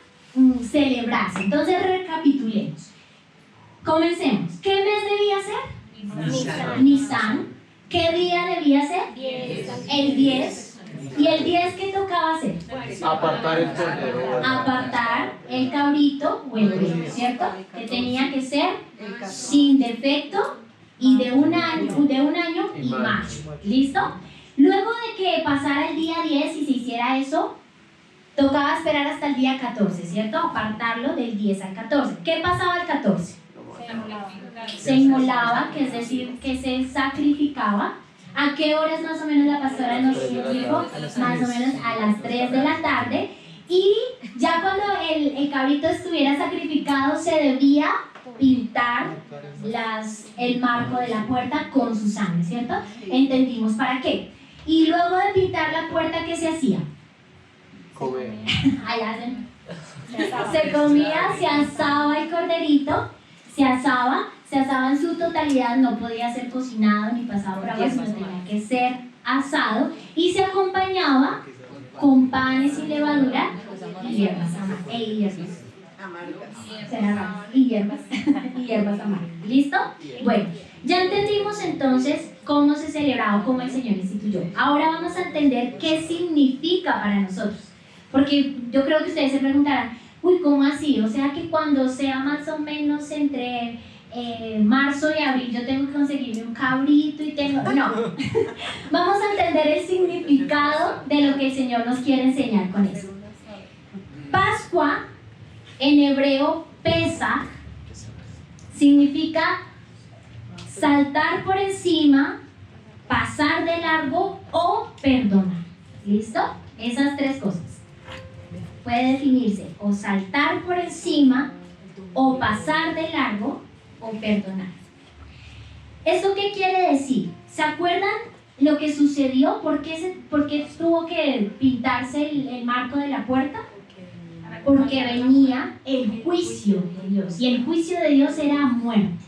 celebrarse. Entonces recapitulemos. Comencemos. ¿Qué mes debía ser? Nisan. ¿Qué día debía ser? El 10. ¿Y el 10 qué tocaba hacer? Apartar el cordero. Apartar el cabrito o el pollo, ¿cierto? Que tenía que ser sin defecto y de un año y más. ¿Listo? Luego de que pasara el día 10 y se hiciera eso, tocaba esperar hasta el día 14, ¿cierto? Apartarlo del 10 al 14. ¿Qué pasaba el 14? Se inmolaba, que es decir, que se sacrificaba. ¿A qué horas más o menos la pastora nos dijo? Más o menos a las 3 de la tarde. Y ya cuando el cabrito estuviera sacrificado, se debía pintar el marco de la puerta con su sangre, ¿cierto? Entendimos para qué. Y luego de pintar la puerta, ¿qué se hacía? Comer. Allá se comía, se asaba el corderito, se asaba en su totalidad, no podía ser cocinado ni pasado por agua, sino tenía que ser asado y se acompañaba con panes sin levadura y hierbas amargas. ¿Listo? Bueno, ya entendimos entonces cómo se celebraba, cómo el Señor instituyó. Ahora vamos a entender qué significa para nosotros. Porque yo creo que ustedes se preguntarán, uy, ¿cómo así? O sea que cuando sea más o menos entre marzo y abril yo tengo que conseguirme un cabrito y tengo... No, vamos a entender el significado de lo que el Señor nos quiere enseñar con eso. Pascua, en hebreo, Pesaj, significa saltar por encima, pasar de largo o perdonar. ¿Listo? Esas tres cosas. Puede definirse o saltar por encima, o pasar de largo, o perdonar. ¿Esto qué quiere decir? ¿Se acuerdan lo que sucedió? ¿Por qué tuvo que pintarse el marco de la puerta? Porque venía el juicio de Dios, y el juicio de Dios era muerte.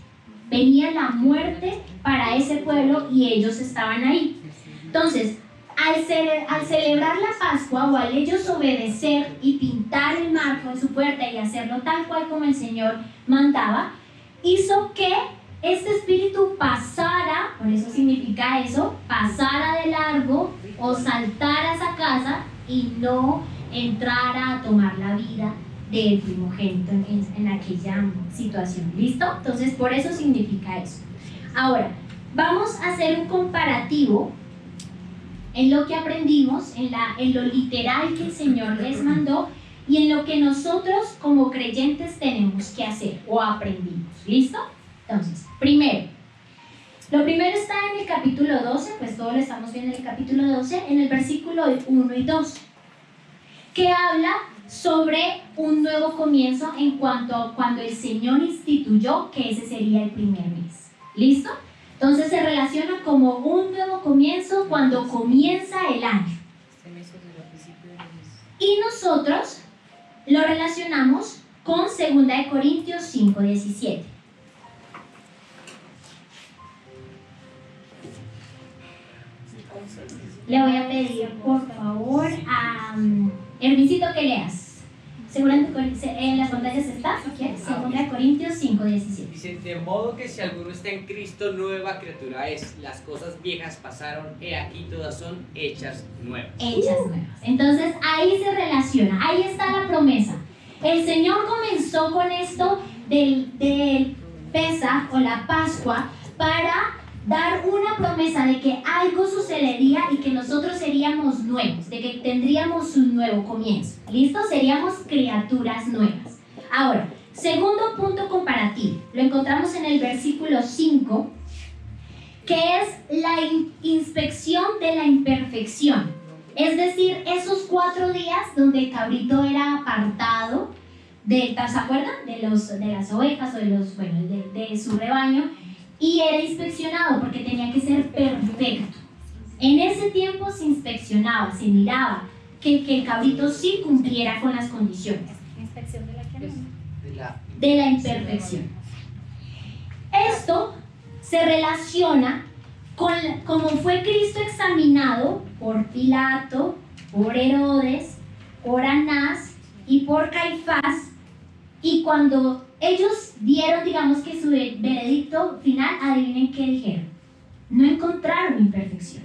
Venía la muerte para ese pueblo y ellos estaban ahí. Entonces, al celebrar la Pascua o al ellos obedecer y pintar el marco de su puerta y hacerlo tal cual como el Señor mandaba, hizo que este espíritu pasara, por eso significa eso, pasara de largo o saltara a esa casa y no entrara a tomar la vida del primogénito en aquella situación. ¿Listo? Entonces, por eso significa eso. Ahora, vamos a hacer un comparativo en lo que aprendimos, en lo literal que el Señor les mandó y en lo que nosotros como creyentes tenemos que hacer o aprendimos. ¿Listo? Entonces, lo primero está en el capítulo 12, pues todo lo estamos viendo en el capítulo 12, en el versículo 1 y 2, que habla sobre un nuevo comienzo en cuanto a cuando el Señor instituyó que ese sería el primer mes. ¿Listo? Entonces se relaciona como un nuevo comienzo cuando comienza el año. Y nosotros lo relacionamos con 2 Corintios 5:17. Le voy a pedir por favor a Hermincito que leas. Seguramente en las pantallas está, si quieres, 2 Corintios 5:17. Dice, de modo que si alguno está en Cristo, nueva criatura es. Las cosas viejas pasaron, he aquí todas son hechas nuevas. Hechas nuevas. Entonces ahí se relaciona, ahí está la promesa. El Señor comenzó con esto del Pesaj o la Pascua para dar una promesa de que algo sucedería y que nosotros seríamos nuevos, de que tendríamos un nuevo comienzo. ¿Listo? Seríamos criaturas nuevas. Ahora, segundo punto comparativo. Lo encontramos en el versículo 5, que es la inspección de la imperfección. Es decir, esos 4 días donde el cabrito era apartado, ¿se acuerdan? De las ovejas o de su rebaño, y era inspeccionado porque tenía que ser perfecto. En ese tiempo se inspeccionaba, se miraba que el cabrito sí cumpliera con las condiciones. ¿Inspección de la qué? De la imperfección. Esto se relaciona con cómo fue Cristo examinado por Pilato, por Herodes, por Anás y por Caifás, y cuando ellos dieron, digamos que su veredicto final, adivinen qué dijeron. No encontraron imperfección.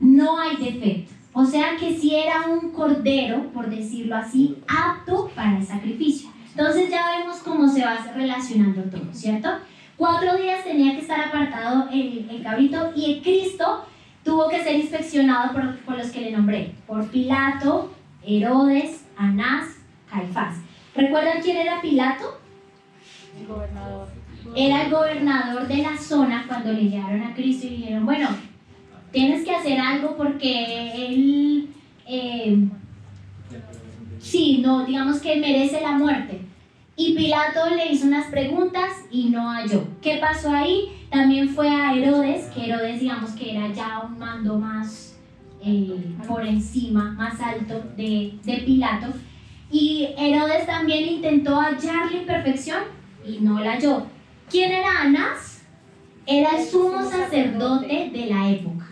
No hay defecto. O sea que sí era un cordero, por decirlo así, apto para el sacrificio. Entonces ya vemos cómo se va relacionando todo, ¿cierto? 4 días tenía que estar apartado el cabrito, y el Cristo tuvo que ser inspeccionado por los que le nombré, por Pilato, Herodes, Anás, Caifás. ¿Recuerdan quién era Pilato? El gobernador. Era el gobernador de la zona cuando le llegaron a Cristo y dijeron, bueno, tienes que hacer algo porque él, sí, no, digamos que merece la muerte. Y Pilato le hizo unas preguntas y no halló. ¿Qué pasó ahí? También fue a Herodes, que Herodes digamos que era ya un mando más por encima, más alto de Pilato. Y Herodes también intentó hallar la imperfección y no la halló. ¿Quién era Anás? Era el sumo sacerdote de la época.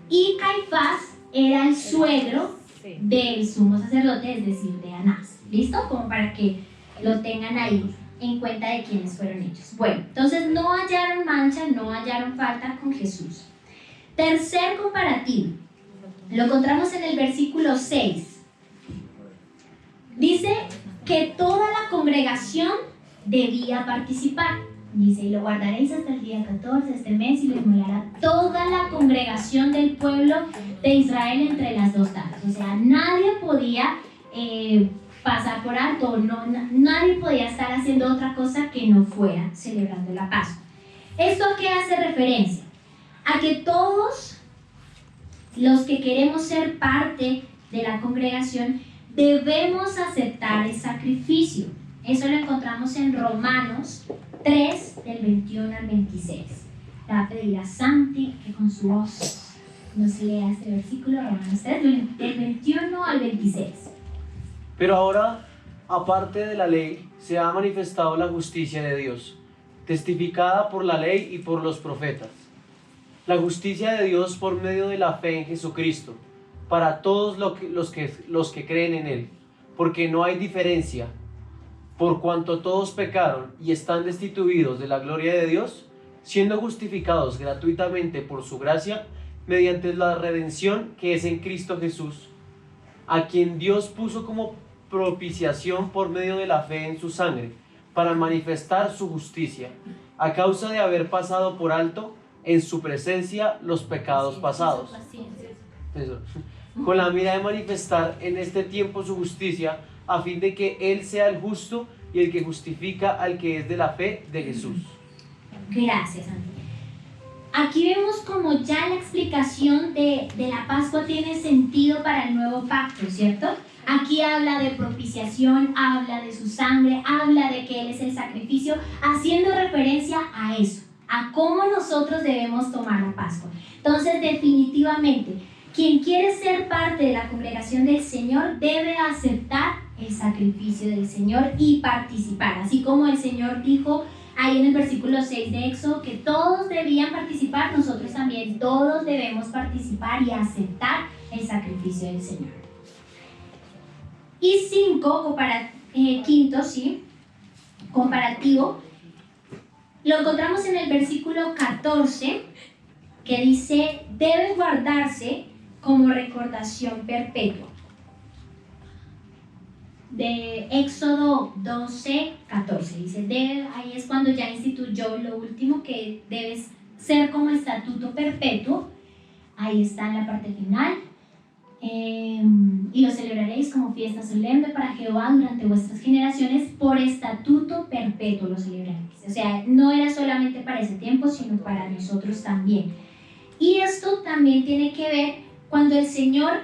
Y Caifás era el suegro del sumo sacerdote, es decir, de Anás. ¿Listo? Como para que lo tengan ahí en cuenta de quiénes fueron ellos. Bueno, entonces no hallaron mancha, no hallaron falta con Jesús. Tercer comparativo. Lo encontramos en el versículo 6. Dice que toda la congregación debía participar. Dice, y lo guardaréis hasta el día 14 de este mes, y lo inmolará toda la congregación del pueblo de Israel entre las 2 tardes. O sea, nadie podía pasar por alto, nadie podía estar haciendo otra cosa que no fuera celebrando la Pascua. ¿Esto a qué hace referencia? A que todos los que queremos ser parte de la congregación debemos aceptar el sacrificio. Eso lo encontramos en Romanos 3, del 21 al 26. Le va a pedir a Santi que con su voz nos lea este versículo, Romanos 3, del 21 al 26. Pero ahora, aparte de la ley, se ha manifestado la justicia de Dios, testificada por la ley y por los profetas. La justicia de Dios por medio de la fe en Jesucristo, para todos los que creen en Él, porque no hay diferencia, por cuanto todos pecaron y están destituidos de la gloria de Dios, siendo justificados gratuitamente por su gracia, mediante la redención que es en Cristo Jesús, a quien Dios puso como propiciación por medio de la fe en su sangre, para manifestar su justicia, a causa de haber pasado por alto en su presencia los pecados pasados. Eso. Con la mira de manifestar en este tiempo su justicia, a fin de que Él sea el justo y el que justifica al que es de la fe de Jesús. Gracias, Antonio. Aquí vemos como ya la explicación de la Pascua tiene sentido para el nuevo pacto, ¿cierto? Aquí habla de propiciación, habla de su sangre, habla de que Él es el sacrificio, haciendo referencia a eso, a cómo nosotros debemos tomar la Pascua. Entonces, definitivamente, quien quiere ser parte de la congregación del Señor debe aceptar el sacrificio del Señor y participar, así como el Señor dijo ahí en el versículo 6 de Éxodo que todos debían participar, nosotros también todos debemos participar y aceptar el sacrificio del Señor. Y quinto, ¿sí? Comparativo, lo encontramos en el versículo 14, que dice, debe guardarse como recordación perpetua. De Éxodo 12, 14, dice, ahí es cuando ya instituyó lo último, que debe ser como estatuto perpetuo. Ahí está en la parte final. Y lo celebraréis como fiesta solemne para Jehová durante vuestras generaciones, por estatuto perpetuo lo celebraréis. O sea, no era solamente para ese tiempo, sino para nosotros también. Y esto también tiene que ver cuando el Señor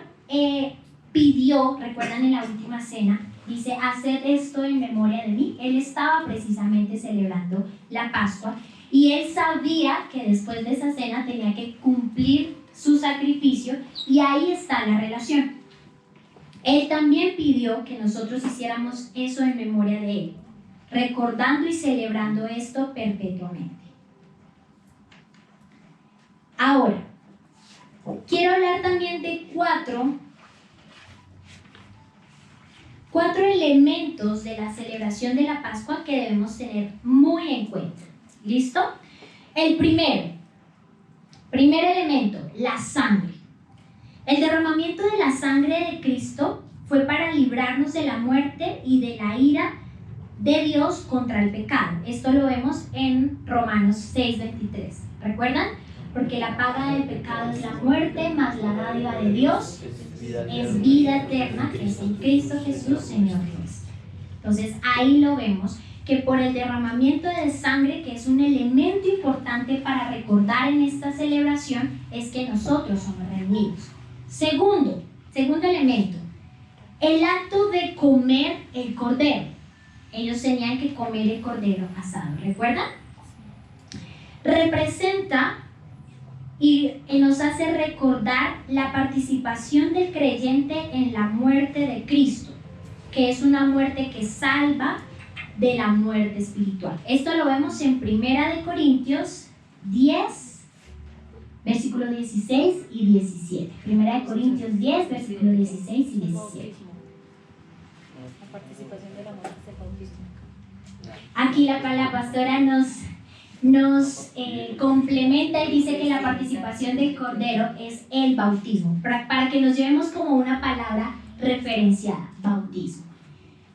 pidió, recuerdan en la última cena, dice, haced esto en memoria de mí. Él estaba precisamente celebrando la Pascua y él sabía que después de esa cena tenía que cumplir su sacrificio, y ahí está la relación. Él también pidió que nosotros hiciéramos eso en memoria de él, recordando y celebrando esto perpetuamente. Ahora, quiero hablar también de cuatro elementos de la celebración de la Pascua que debemos tener muy en cuenta. ¿Listo? El primer elemento, la sangre. El derramamiento de la sangre de Cristo fue para librarnos de la muerte y de la ira de Dios contra el pecado. Esto lo vemos en Romanos 6:23. ¿Recuerdan? Porque la paga del pecado es la muerte, mas la dádiva de Dios es vida eterna, que es en Cristo Jesús, Señor nuestro. Entonces ahí lo vemos, que por el derramamiento de sangre, que es un elemento importante para recordar en esta celebración, es que nosotros somos redimidos. Segundo elemento, el acto de comer el cordero. Ellos tenían que comer el cordero asado, ¿recuerdan? Representa y nos hace recordar la participación del creyente en la muerte de Cristo, que es una muerte que salva de la muerte espiritual. Esto lo vemos en 1 Corintios 10, versículos 16 y 17. 1 Corintios 10, versículos 16 y 17. La participación de la muerte del bautismo. Aquí la pastora nos complementa y dice que la participación del Cordero es el bautismo, para que nos llevemos como una palabra referenciada, bautismo.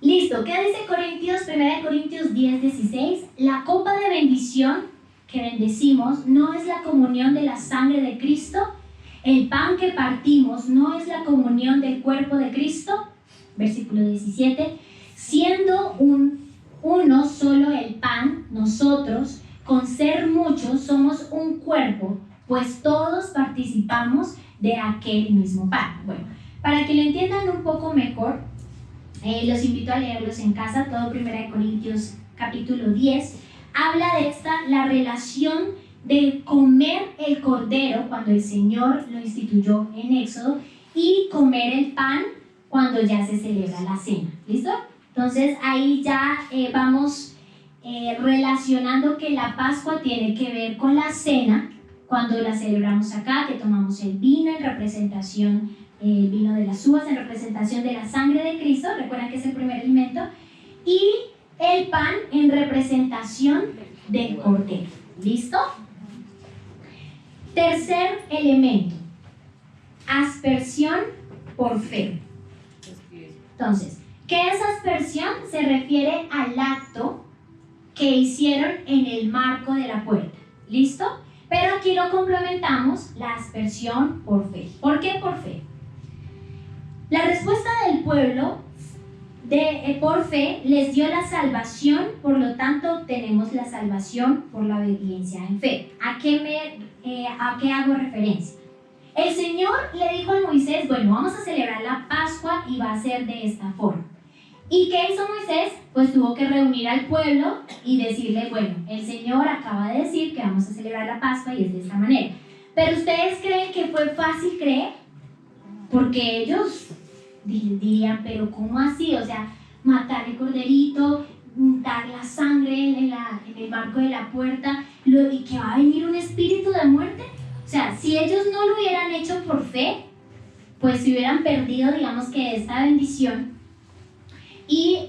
Listo, ¿qué dice Corintios? 1 Corintios 10, 16. La copa de bendición que bendecimos no es la comunión de la sangre de Cristo. El pan que partimos no es la comunión del cuerpo de Cristo. Versículo 17. Siendo uno solo el pan, nosotros, con ser muchos, somos un cuerpo, pues todos participamos de aquel mismo pan. Bueno, para que lo entiendan un poco mejor, los invito a leerlos en casa, todo 1 Corintios capítulo 10, habla de la relación de comer el cordero cuando el Señor lo instituyó en Éxodo y comer el pan cuando ya se celebra la cena. ¿Listo? Entonces ahí ya vamos relacionando que la Pascua tiene que ver con la cena, cuando la celebramos acá, que tomamos el vino en representación, el vino de las uvas en representación de la sangre de Cristo, recuerdan que es el primer alimento, y el pan en representación del cordero. ¿Listo? Tercer elemento, aspersión por fe. Entonces, ¿qué es aspersión? Se refiere al acto que hicieron en el marco de la puerta. ¿Listo? Pero aquí lo complementamos, la aspersión por fe. ¿Por qué por fe? La respuesta del pueblo por fe les dio la salvación, por lo tanto tenemos la salvación por la obediencia en fe. ¿A qué hago referencia? El Señor le dijo a Moisés, bueno, vamos a celebrar la Pascua y va a ser de esta forma. ¿Y qué hizo Moisés? Pues tuvo que reunir al pueblo y decirle, bueno, el Señor acaba de decir que vamos a celebrar la Pascua y es de esta manera. Pero ¿ustedes creen que fue fácil creer? Porque ellos dirían, pero ¿cómo así? O sea, matar el corderito, dar la sangre en el marco de la puerta, y que va a venir un espíritu de muerte. O sea, si ellos no lo hubieran hecho por fe, pues se hubieran perdido, digamos que esta bendición. Y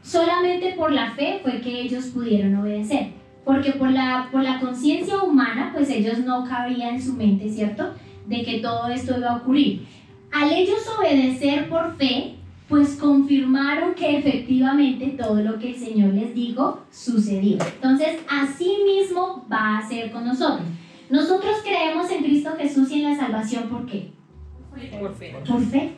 solamente por la fe fue que ellos pudieron obedecer. Porque por la conciencia humana, pues ellos no cabía en su mente, ¿cierto?, de que todo esto iba a ocurrir. Al ellos obedecer por fe, pues confirmaron que efectivamente todo lo que el Señor les dijo sucedió. Entonces, así mismo va a ser con nosotros. Nosotros creemos en Cristo Jesús y en la salvación, ¿por qué? Por fe. Por fe.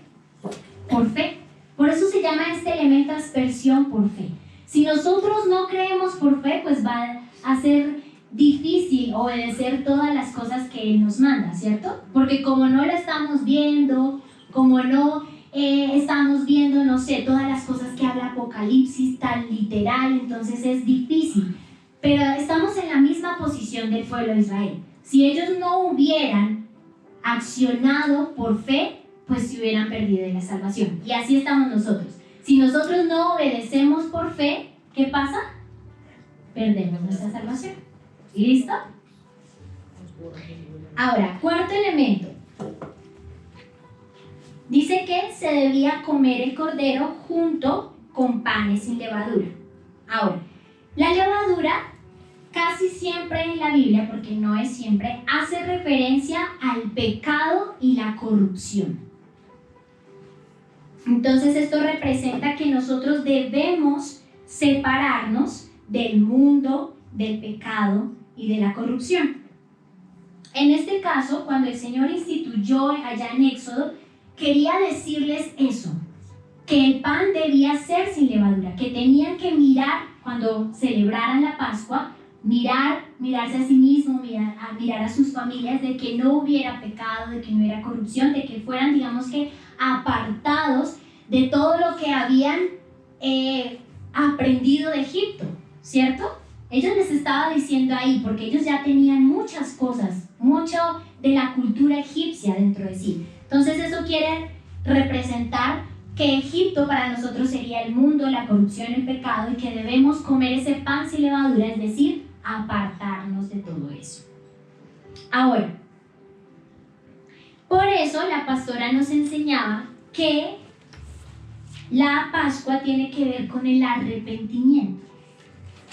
Por fe. Por eso se llama este elemento aspersión por fe. Si nosotros no creemos por fe, pues va a ser difícil obedecer todas las cosas que Él nos manda, ¿cierto? Porque como no lo estamos viendo, como no estamos viendo, no sé, todas las cosas que habla Apocalipsis tan literal, entonces es difícil. Pero estamos en la misma posición del pueblo de Israel. Si ellos no hubieran accionado por fe, pues se hubieran perdido de la salvación. Y así estamos nosotros. Si nosotros no obedecemos por fe, ¿qué pasa? Perdemos nuestra salvación. ¿Listo? Ahora, cuarto elemento. Dice que se debía comer el cordero junto con panes sin levadura. Ahora, la levadura casi siempre en la Biblia, porque no es siempre, hace referencia al pecado y la corrupción. Entonces esto representa que nosotros debemos separarnos del mundo, del pecado y de la corrupción. En este caso, cuando el Señor instituyó allá en Éxodo, quería decirles eso, que el pan debía ser sin levadura, que tenían que mirar cuando celebraran la Pascua, mirarse a sí mismos, mirar a sus familias, de que no hubiera pecado, de que no hubiera corrupción, de que fueran, digamos que, apartados de todo lo que habían aprendido de Egipto, ¿cierto? Ellos les estaba diciendo ahí, porque ellos ya tenían muchas cosas, mucho de la cultura egipcia dentro de sí. Entonces eso quiere representar que Egipto para nosotros sería el mundo, la corrupción, el pecado, y que debemos comer ese pan sin levadura, es decir, apartarnos de todo eso. Ahora, por eso la pastora nos enseñaba que la Pascua tiene que ver con el arrepentimiento.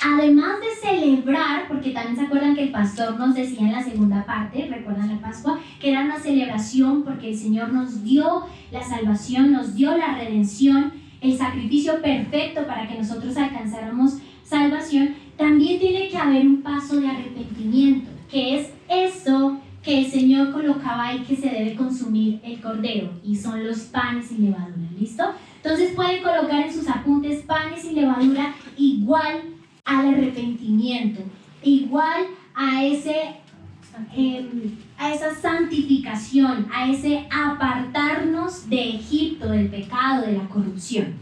Además de celebrar, porque también se acuerdan que el pastor nos decía en la segunda parte, recuerdan la Pascua, que era una celebración porque el Señor nos dio la salvación, nos dio la redención, el sacrificio perfecto para que nosotros alcanzáramos salvación. También tiene que haber un paso de arrepentimiento, que es eso que el Señor colocaba ahí, que se debe consumir el cordero, y son los panes sin levadura, ¿listo? Entonces pueden colocar en sus apuntes panes sin levadura igual al arrepentimiento, igual a esa santificación, a ese apartarnos de Egipto, del pecado, de la corrupción.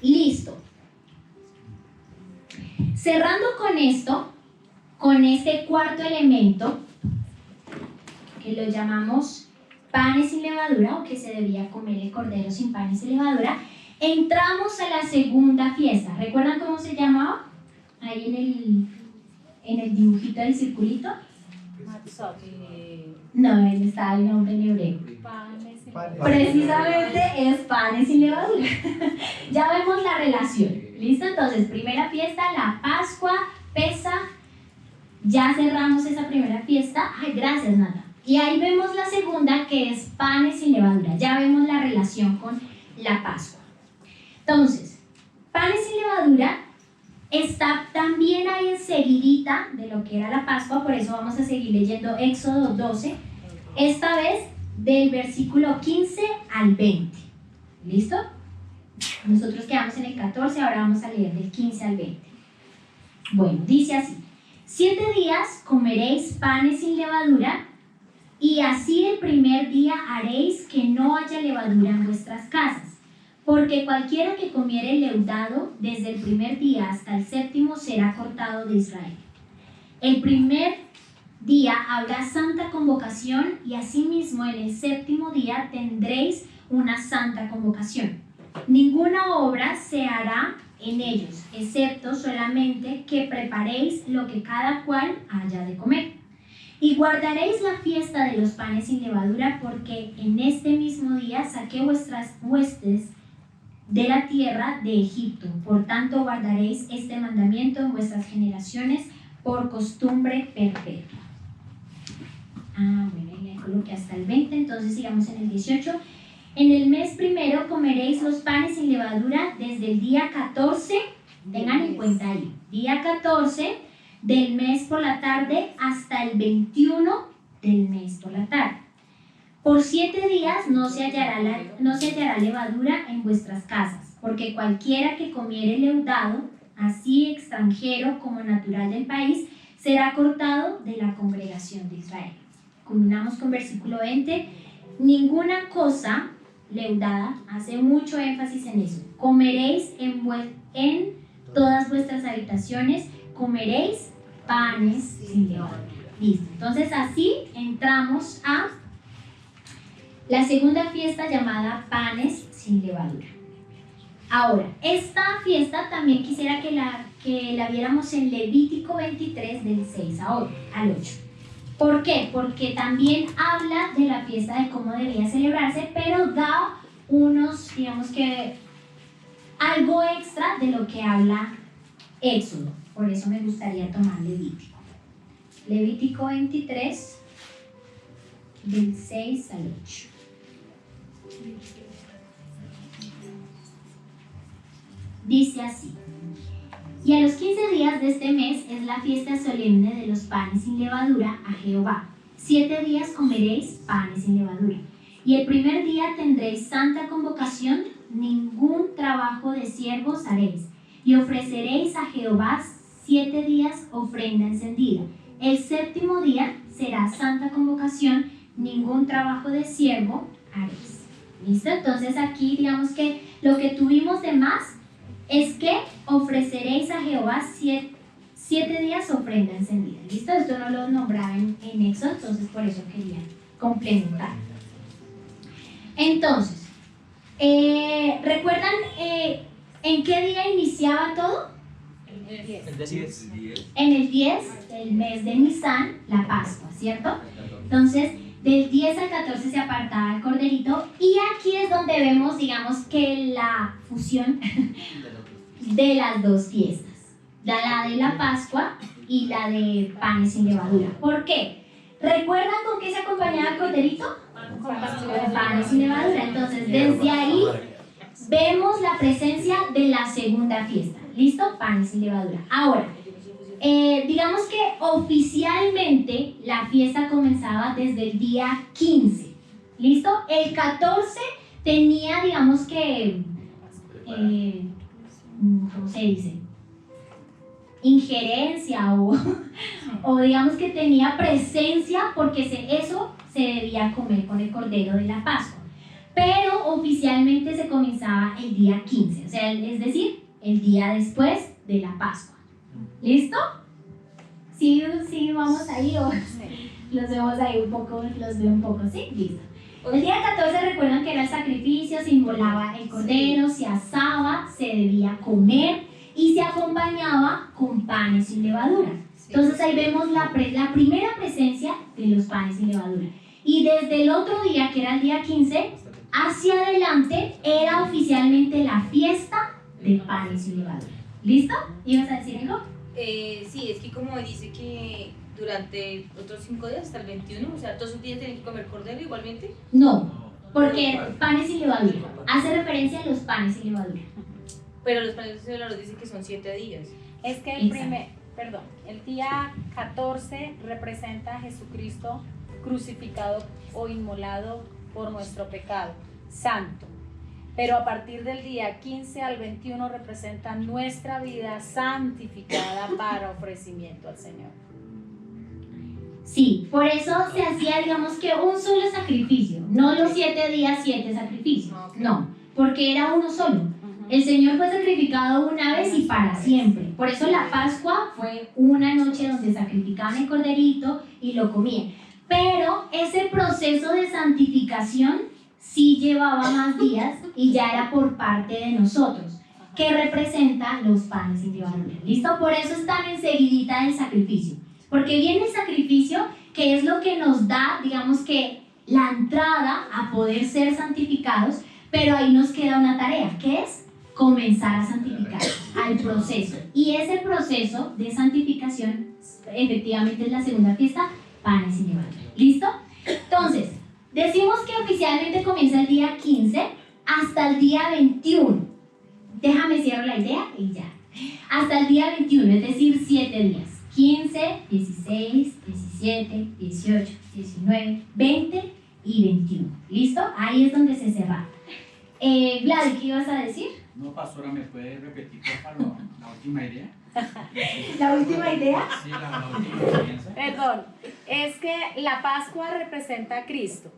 Listo. Cerrando con esto, con este cuarto elemento, que lo llamamos panes sin levadura, o que se debía comer el cordero sin panes sin levadura, entramos a la segunda fiesta. ¿Recuerdan cómo se llamaba? Ahí en el dibujito del circulito. No, él está el nombre en hebreo. Precisamente es panes sin levadura. Ya vemos la relación. ¿Listo? Entonces, primera fiesta, la Pascua, Pesaj. Ya cerramos esa primera fiesta. Ay, gracias, Nata. Y ahí vemos la segunda, que es panes sin levadura. Ya vemos la relación con la Pascua. Entonces, panes sin levadura está también ahí enseguidita de lo que era la Pascua, por eso vamos a seguir leyendo Éxodo 12, esta vez del versículo 15 al 20. ¿Listo? Nosotros quedamos en el 14, ahora vamos a leer del 15 al 20. Bueno, dice así: 7 días comeréis panes sin levadura, y así el primer día haréis que no haya levadura en vuestras casas. Porque cualquiera que comiere leudado desde el primer día hasta el séptimo será cortado de Israel. El primer día habrá santa convocación, y asimismo en el séptimo día tendréis una santa convocación. Ninguna obra se hará en ellos, excepto solamente que preparéis lo que cada cual haya de comer. Y guardaréis la fiesta de los panes sin levadura, porque en este mismo día saqué vuestras huestes de la tierra de Egipto. Por tanto guardaréis este mandamiento en vuestras generaciones por costumbre perpetua. Bueno, le coloqué hasta el 20, entonces sigamos en el 18. En el mes primero comeréis los panes sin levadura desde el día 14, tengan en cuenta ahí, día 14 del mes por la tarde hasta el 21 del mes por la tarde. Por 7 días no se hallará levadura en vuestras casas, porque cualquiera que comiere leudado, así extranjero como natural del país, será cortado de la congregación de Israel. Culminamos con versículo 20. Ninguna cosa leudada, hace mucho énfasis en eso. Comeréis en todas vuestras habitaciones, comeréis panes sin levadura. Listo. Entonces así entramos a la segunda fiesta, llamada panes sin levadura. Ahora, esta fiesta también quisiera que la viéramos en Levítico 23 del 6 al 8. ¿Por qué? Porque también habla de la fiesta, de cómo debía celebrarse, pero da unos, digamos que, algo extra de lo que habla Éxodo, por eso me gustaría tomar Levítico. Levítico 23, del 6 al 8. Dice así: y a los 15 días de este mes es la fiesta solemne de los panes sin levadura a Jehová. 7 días comeréis panes sin levadura. Y el primer día tendréis santa convocación, ningún trabajo de siervos haréis. Y ofreceréis a Jehová 7 días ofrenda encendida. El séptimo día será santa convocación, ningún trabajo de siervo haréis. ¿Listo? Entonces aquí digamos que lo que tuvimos de más es que ofreceréis a Jehová 7 días ofrenda encendida. ¿Listo? Esto no lo nombraba en Éxodo, entonces por eso quería complementar. Entonces, ¿recuerdan en qué día iniciaba todo? En el 10 del mes de Nisan, la Pascua, ¿cierto? Entonces, del 10 al 14 se apartaba el corderito y aquí es donde vemos, digamos, que la fusión de las dos fiestas, la de la Pascua y la de panes sin levadura. ¿Por qué? ¿Recuerdan con qué se acompañaba el corderito? Con panes sin levadura. Entonces, desde ahí vemos la presencia de la segunda fiesta. ¿Listo? Panes sin levadura. Ahora, digamos que oficialmente la fiesta comenzaba desde el día 15. ¿Listo? El 14 tenía, digamos que, ¿cómo se dice? Injerencia o digamos que tenía presencia porque eso se debía comer con el cordero de la Pascua. Pero oficialmente se comenzaba el día 15, o sea, es decir, el día después de la Pascua. ¿Listo? ¿Sí vamos ahí o los vemos ahí un poco, los veo un poco? ¿Sí? Listo. El día 14 recuerdan que era el sacrificio, se inmolaba el cordero, se asaba, se debía comer y se acompañaba con panes sin levadura. Entonces ahí vemos la primera presencia de los panes sin levadura. Y desde el otro día, que era el día 15, hacia adelante era oficialmente la fiesta de panes sin levadura. ¿Listo? ¿Ibas a decir algo? Sí, es que como dice que durante otros 5 días, hasta el 21, o sea, todos los días tienen que comer cordero igualmente. No, porque panes sin levadura. Hace referencia a los panes sin levadura. Pero los panes sin levadura dicen que son 7 días. Es que el día 14 representa a Jesucristo crucificado o inmolado por nuestro pecado, santo. Pero a partir del día 15 al 21 representa nuestra vida santificada para ofrecimiento al Señor. Sí, por eso se hacía, digamos que un solo sacrificio, no los 7 días, 7 sacrificios, no, porque era uno solo. El Señor fue sacrificado una vez y para siempre. Por eso la Pascua fue una noche donde sacrificaban el corderito y lo comían. Pero ese proceso de santificación sí llevaba más días y ya era por parte de nosotros, que representa los panes sin levadura. ¿Listo? Por eso están enseguidita del sacrificio. Porque viene el sacrificio, que es lo que nos da, digamos que, la entrada a poder ser santificados, pero ahí nos queda una tarea, que es comenzar a santificar al proceso. Y ese proceso de santificación, efectivamente, es la segunda fiesta, panes sin levadura. ¿Listo? Entonces, decimos que oficialmente comienza el día 15 hasta el día 21. Déjame cierro la idea y ya. Hasta el día 21, es decir, 7 días. 15, 16, 17, 18, 19, 20 y 21. ¿Listo? Ahí es donde se cerra. Vlad, ¿qué ibas a decir? No, pastora, ¿me puede repetir por favor la última idea? ¿La última idea? Sí, la última experiencia. Perdón, es que la Pascua representa a Cristo,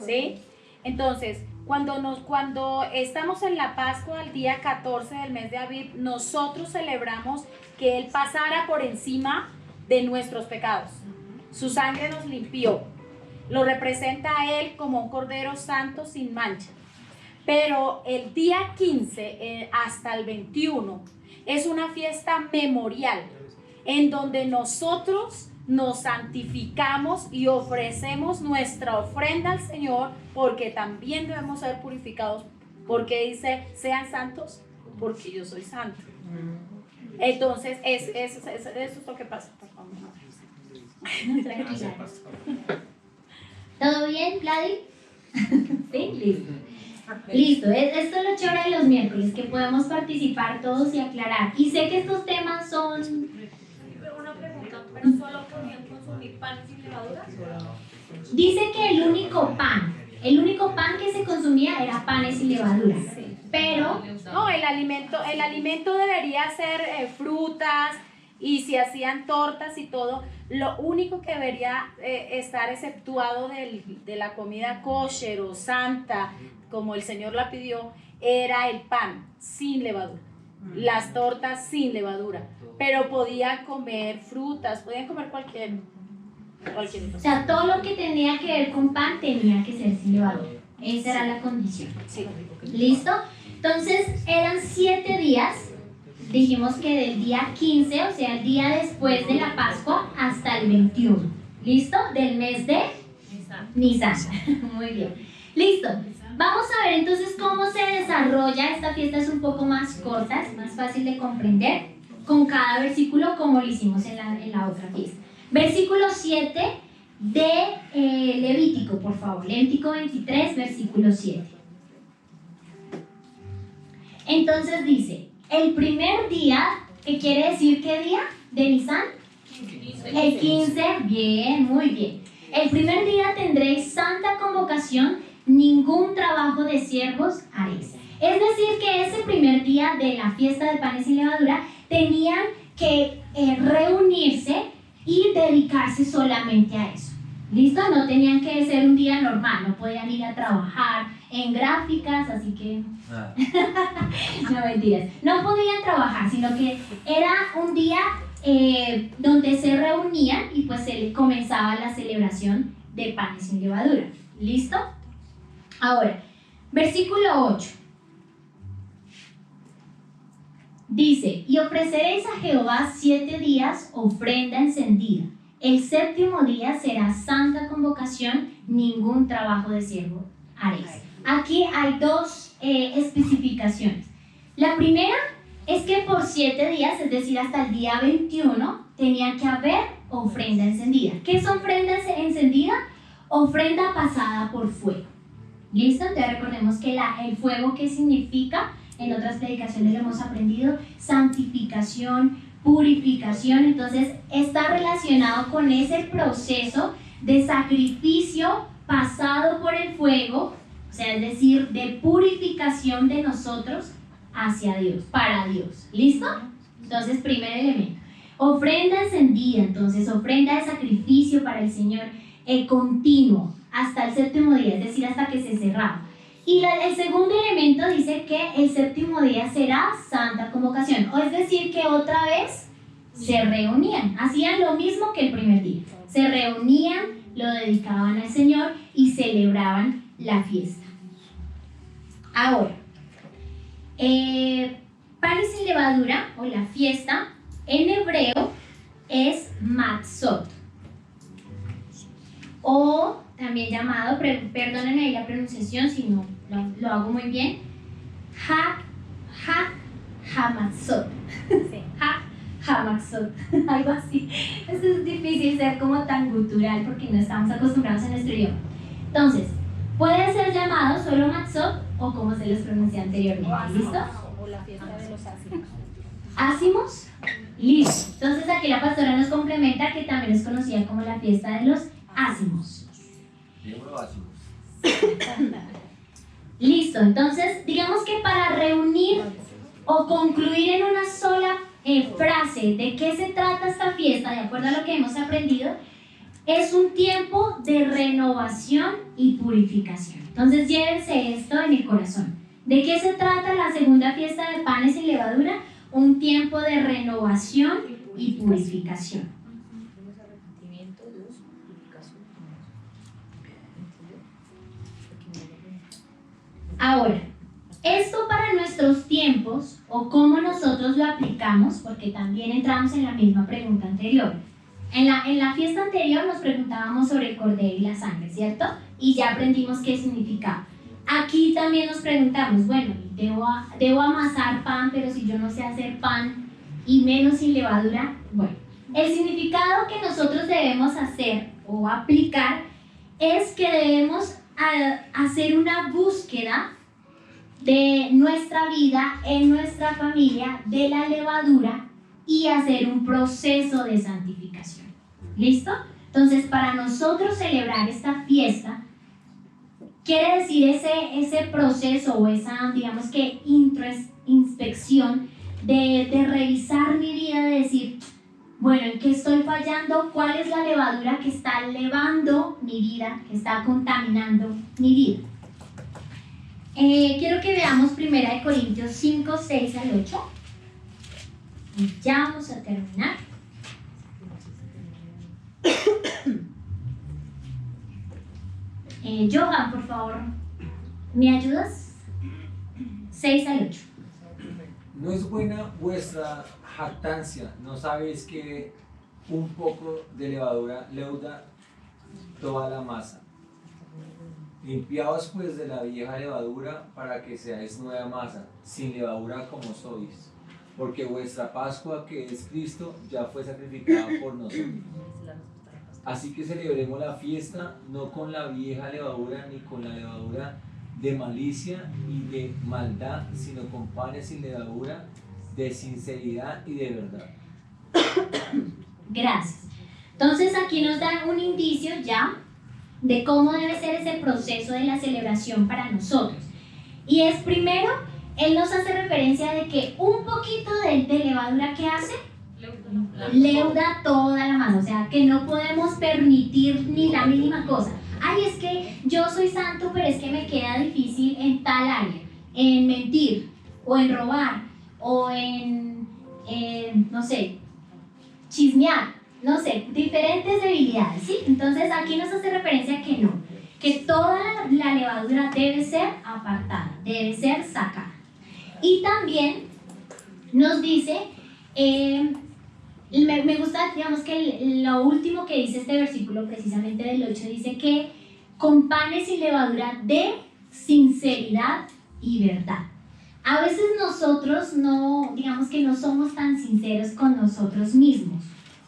¿sí? Entonces, cuando estamos en la Pascua, el día 14 del mes de Aviv, nosotros celebramos que Él pasara por encima de nuestros pecados. Su sangre nos limpió. Lo representa a Él como un cordero santo sin mancha. Pero el día 15 hasta el 21 es una fiesta memorial en donde nosotros nos santificamos y ofrecemos nuestra ofrenda al Señor, porque también debemos ser purificados, porque dice, sean santos, porque yo soy santo. Entonces, eso es lo que pasa. Por favor. Tranquila. ¿Todo bien, Vladi? Sí, listo. Listo, esto es lo chévere de los miércoles, que podemos participar todos y aclarar. Y sé que estos temas son... Pero una pregunta, ¿pero solo podían consumir panes sin levaduras? Dice que el único pan que se consumía era panes sin levadura. Pero No, el alimento debería ser frutas, y si hacían tortas y todo, lo único que debería estar exceptuado de la comida kosher o santa, como el Señor la pidió, era el pan sin levadura, las tortas sin levadura, pero podían comer frutas, podían comer cualquier o cosa. sea, todo lo que tenía que ver con pan tenía que ser sin levadura. Esa era la condición. Sí. ¿Listo? Entonces eran 7 días. Dijimos que del día 15, o sea, el día después de la Pascua, hasta el 21. ¿Listo? Del mes de Nisan. Muy bien. Listo. Vamos a ver entonces cómo se desarrolla. Esta fiesta es un poco más corta, es más fácil de comprender con cada versículo, como lo hicimos en la otra fiesta. Versículo 7 de Levítico, por favor. Levítico 23, versículo 7. Entonces dice, el primer día, ¿qué quiere decir qué día de Nisan? El 15, bien, muy bien. El primer día tendréis santa convocación, ningún trabajo de siervos haréis. Es decir, que ese primer día de la fiesta de panes sin levadura tenían que reunirse y dedicarse solamente a eso. ¿Listo? No tenían que ser un día normal, no podían ir a trabajar en gráficas, así que... No, mentiras. No podían trabajar, sino que era un día donde se reunían y pues se comenzaba la celebración de panes sin levadura. ¿Listo? Ahora, versículo 8. Dice, y ofreceréis a Jehová 7 días ofrenda encendida. El 7º día será santa convocación, ningún trabajo de siervo haréis. Aquí hay 2 especificaciones. La primera es que por 7 días, es decir, hasta el día 21, tenía que haber ofrenda encendida. ¿Qué es ofrenda encendida? Ofrenda pasada por fuego. ¿Listo? Entonces recordemos que el fuego, ¿qué significa? En otras predicaciones lo hemos aprendido, santificación, purificación. Entonces está relacionado con ese proceso de sacrificio pasado por el fuego, o sea, es decir, de purificación de nosotros hacia Dios, para Dios. ¿Listo? Entonces, primer elemento. Ofrenda encendida, entonces, ofrenda de sacrificio para el Señor, continuo, hasta el 7º día, es decir, hasta que se cerraba. Y el segundo elemento dice que el 7º día será santa convocación, o es decir, que otra vez se reunían, hacían lo mismo que el primer día. Se reunían, lo dedicaban al Señor y celebraban la fiesta. Ahora, panes sin levadura o la fiesta en hebreo es matzot, o también llamado, perdónenme la pronunciación si no lo hago muy bien, hamatzot. Sí. Hamatzot, algo así. Esto es difícil ser como tan gutural porque no estamos acostumbrados en nuestro idioma. Entonces, puede ser llamado solo matzot o como se les pronuncia anteriormente. ¿Listo? O la fiesta de los ácimos. ¿Ácimos? Listo. Entonces aquí la pastora nos complementa que también es conocida como la fiesta de los ácimos. Listo. Entonces, digamos que para reunir o concluir en una sola frase de qué se trata esta fiesta, de acuerdo a lo que hemos aprendido, es un tiempo de renovación y purificación. Entonces llévense esto en el corazón. ¿De qué se trata la segunda fiesta de panes sin levadura? Un tiempo de renovación y purificación. Ahora, esto para nuestros tiempos o cómo nosotros lo aplicamos, porque también entramos en la misma pregunta anterior. En la fiesta anterior nos preguntábamos sobre el cordero y la sangre, ¿cierto? Y ya aprendimos qué significaba. Aquí también nos preguntamos, bueno, debo amasar pan, pero si yo no sé hacer pan, y menos sin levadura. Bueno, el significado que nosotros debemos hacer o aplicar es que debemos hacer una búsqueda de nuestra vida, en nuestra familia, de la levadura y hacer un proceso de santificación. ¿Listo? Entonces, para nosotros celebrar esta fiesta, quiere decir ese proceso o esa, digamos que, introspección de revisar mi vida, de decir, bueno, ¿en qué estoy fallando? ¿Cuál es la levadura que está levando mi vida, que está contaminando mi vida? Quiero que veamos 1 Corintios 5, 6 al 8. Y ya vamos a terminar. Johan, por favor, ¿me ayudas? 6 al 8. No es buena vuestra jactancia, ¿no sabéis que un poco de levadura leuda toda la masa? Limpiaos pues de la vieja levadura para que seáis nueva masa, sin levadura como sois, porque vuestra Pascua, que es Cristo, ya fue sacrificada por nosotros. Así que celebremos la fiesta no con la vieja levadura ni con la levadura de malicia y de maldad, sino con panes sin levadura, de sinceridad y de verdad. Gracias. Entonces aquí nos da un indicio ya de cómo debe ser ese proceso de la celebración para nosotros. Y es primero, él nos hace referencia de que un poquito de levadura que hace, leuda toda la mano, o sea que no podemos permitir ni la mínima cosa. Ay, es que yo soy santo, pero es que me queda difícil en tal área, en mentir, o en robar, o en no sé, chismear, no sé, diferentes debilidades, ¿sí? Entonces aquí nos hace referencia que no, que toda la levadura debe ser apartada, debe ser sacada. Y también nos dice, me gusta, digamos que lo último que dice este versículo, precisamente del 8, dice que con panes y levadura de sinceridad y verdad. A veces nosotros no, digamos que no somos tan sinceros con nosotros mismos,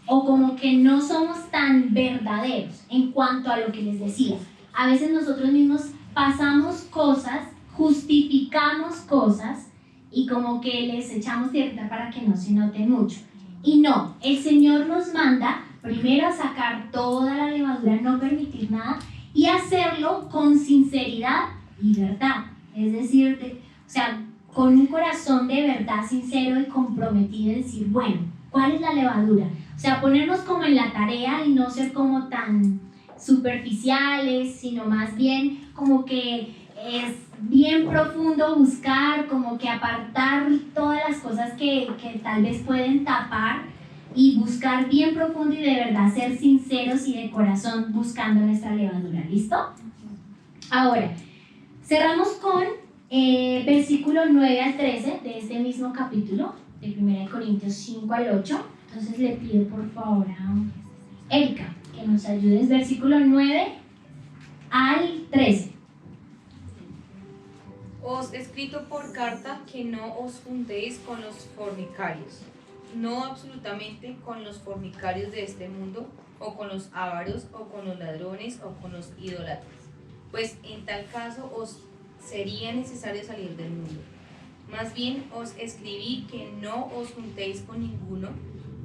o como que no somos tan verdaderos en cuanto a lo que les decía. A veces nosotros mismos pasamos cosas, justificamos cosas y como que les echamos tierra para que no se note mucho. Y no, el Señor nos manda primero a sacar toda la levadura, no permitir nada y hacerlo con sinceridad y verdad. Es decir, o sea, con un corazón de verdad sincero y comprometido en decir, bueno, ¿cuál es la levadura? O sea, ponernos como en la tarea y no ser como tan superficiales, sino más bien como que es bien profundo buscar, como que apartar todas las cosas que tal vez pueden tapar y buscar bien profundo y de verdad ser sinceros y de corazón buscando nuestra levadura. ¿Listo? Ahora, cerramos con versículo 9 al 13 de este mismo capítulo, de 1 Corintios 5 al 8. Entonces le pido por favor a Erika que nos ayudes, versículo 9 al 13. Os he escrito por carta que no os juntéis con los fornicarios, no absolutamente con los fornicarios de este mundo, o con los ávaros, o con los ladrones, o con los idólatras, pues en tal caso os sería necesario salir del mundo. Más bien os escribí que no os juntéis con ninguno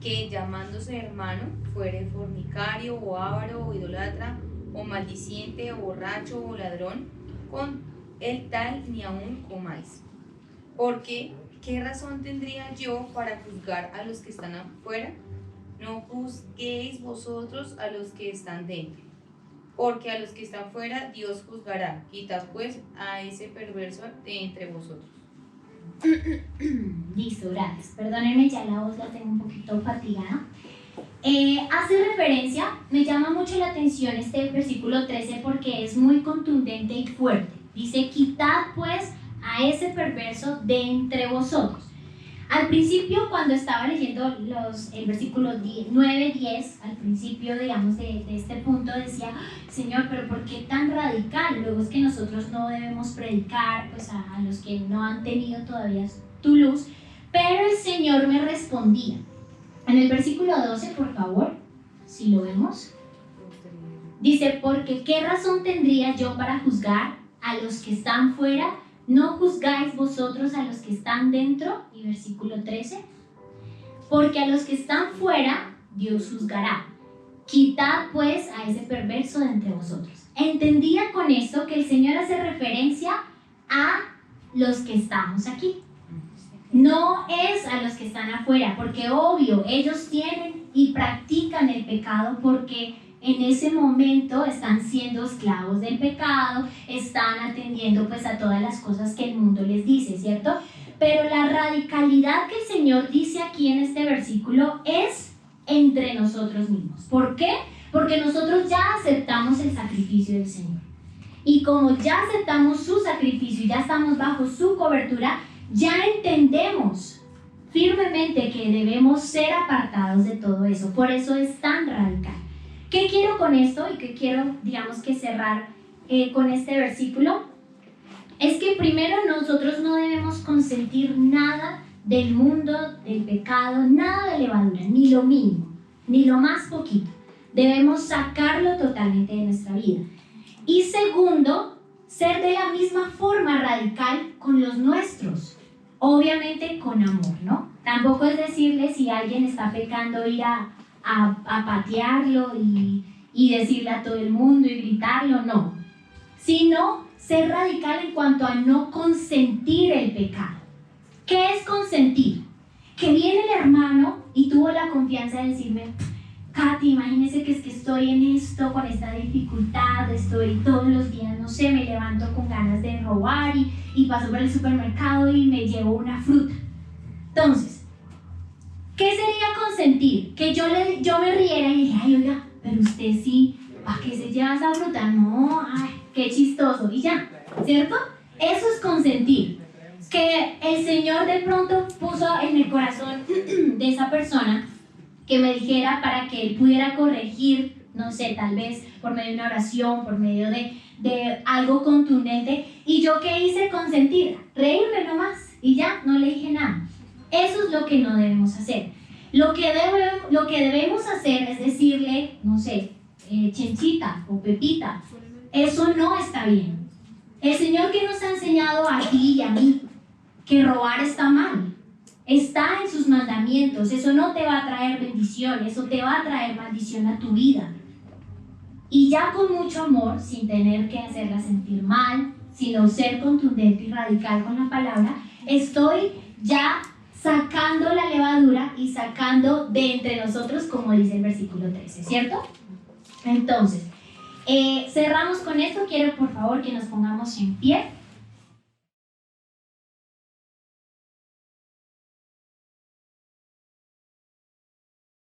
que, llamándose hermano, fuere fornicario, o avaro, o idólatra, o maldiciente, o borracho, o ladrón, con el tal ni aún comáis. Porque, ¿qué razón tendría yo para juzgar a los que están afuera? No juzguéis vosotros a los que están dentro, porque a los que están fuera Dios juzgará. Quitad pues a ese perverso de entre vosotros. Listo, gracias. Perdónenme, ya la voz la tengo un poquito fatigada. Hace referencia, me llama mucho la atención este versículo 13 porque es muy contundente y fuerte. Dice, quitad pues a ese perverso de entre vosotros. Al principio, cuando estaba leyendo el versículo 9, 10, al principio, digamos, de este punto decía, Señor, pero ¿por qué tan radical? Luego es que nosotros no debemos predicar pues, a los que no han tenido todavía tu luz. Pero el Señor me respondía. En el versículo 12, por favor, si lo vemos. Dice, porque ¿qué razón tendría yo para juzgar a los que están fuera? ¿No juzgáis vosotros a los que están dentro? Y versículo 13. Porque a los que están fuera, Dios juzgará. Quitad pues a ese perverso de entre vosotros. Entendía con esto que el Señor hace referencia a los que estamos aquí. No es a los que están afuera, porque obvio, ellos tienen y practican el pecado porque en ese momento están siendo esclavos del pecado, están atendiendo pues a todas las cosas que el mundo les dice, ¿cierto? Pero la radicalidad que el Señor dice aquí en este versículo es entre nosotros mismos. ¿Por qué? Porque nosotros ya aceptamos el sacrificio del Señor. Y como ya aceptamos su sacrificio y ya estamos bajo su cobertura, ya entendemos firmemente que debemos ser apartados de todo eso. Por eso es tan radical. ¿Qué quiero con esto y qué quiero, digamos, que cerrar con este versículo? Es que primero nosotros no debemos consentir nada del mundo, del pecado, nada de levadura, ni lo mínimo, ni lo más poquito. Debemos sacarlo totalmente de nuestra vida. Y segundo, ser de la misma forma radical con los nuestros. Obviamente con amor, ¿no? Tampoco es decirle si alguien está pecando ir a patearlo y decirle a todo el mundo y gritarlo, no. Sino ser radical en cuanto a no consentir el pecado. ¿Qué es consentir? Que viene el hermano y tuvo la confianza de decirme, Katy, imagínese que es que estoy en esto, con esta dificultad, estoy todos los días, no sé, me levanto con ganas de robar y paso por el supermercado y me llevo una fruta. Entonces, ¿qué sería consentir? Que yo me riera y dije, ay, oiga, pero usted sí, ¿para qué se lleva esa fruta? No, ay, qué chistoso, y ya, ¿cierto? Eso es consentir. Que el Señor de pronto puso en el corazón de esa persona que me dijera para que él pudiera corregir, no sé, tal vez por medio de una oración, por medio de algo contundente. ¿Y yo qué hice? Consentir, reírme nomás y ya, no le dije nada. Eso es lo que no debemos hacer. Lo que debemos hacer es decirle, no sé, Chenchita o Pepita, eso no está bien. El Señor que nos ha enseñado a ti y a mí que robar está mal. Está en sus mandamientos, eso no te va a traer bendición, eso te va a traer maldición a tu vida. Y ya con mucho amor, sin tener que hacerla sentir mal, sino ser contundente y radical con la palabra, estoy ya sacando la levadura y sacando de entre nosotros, como dice el versículo 13, ¿cierto? Entonces, cerramos con esto. Quiero por favor que nos pongamos en pie.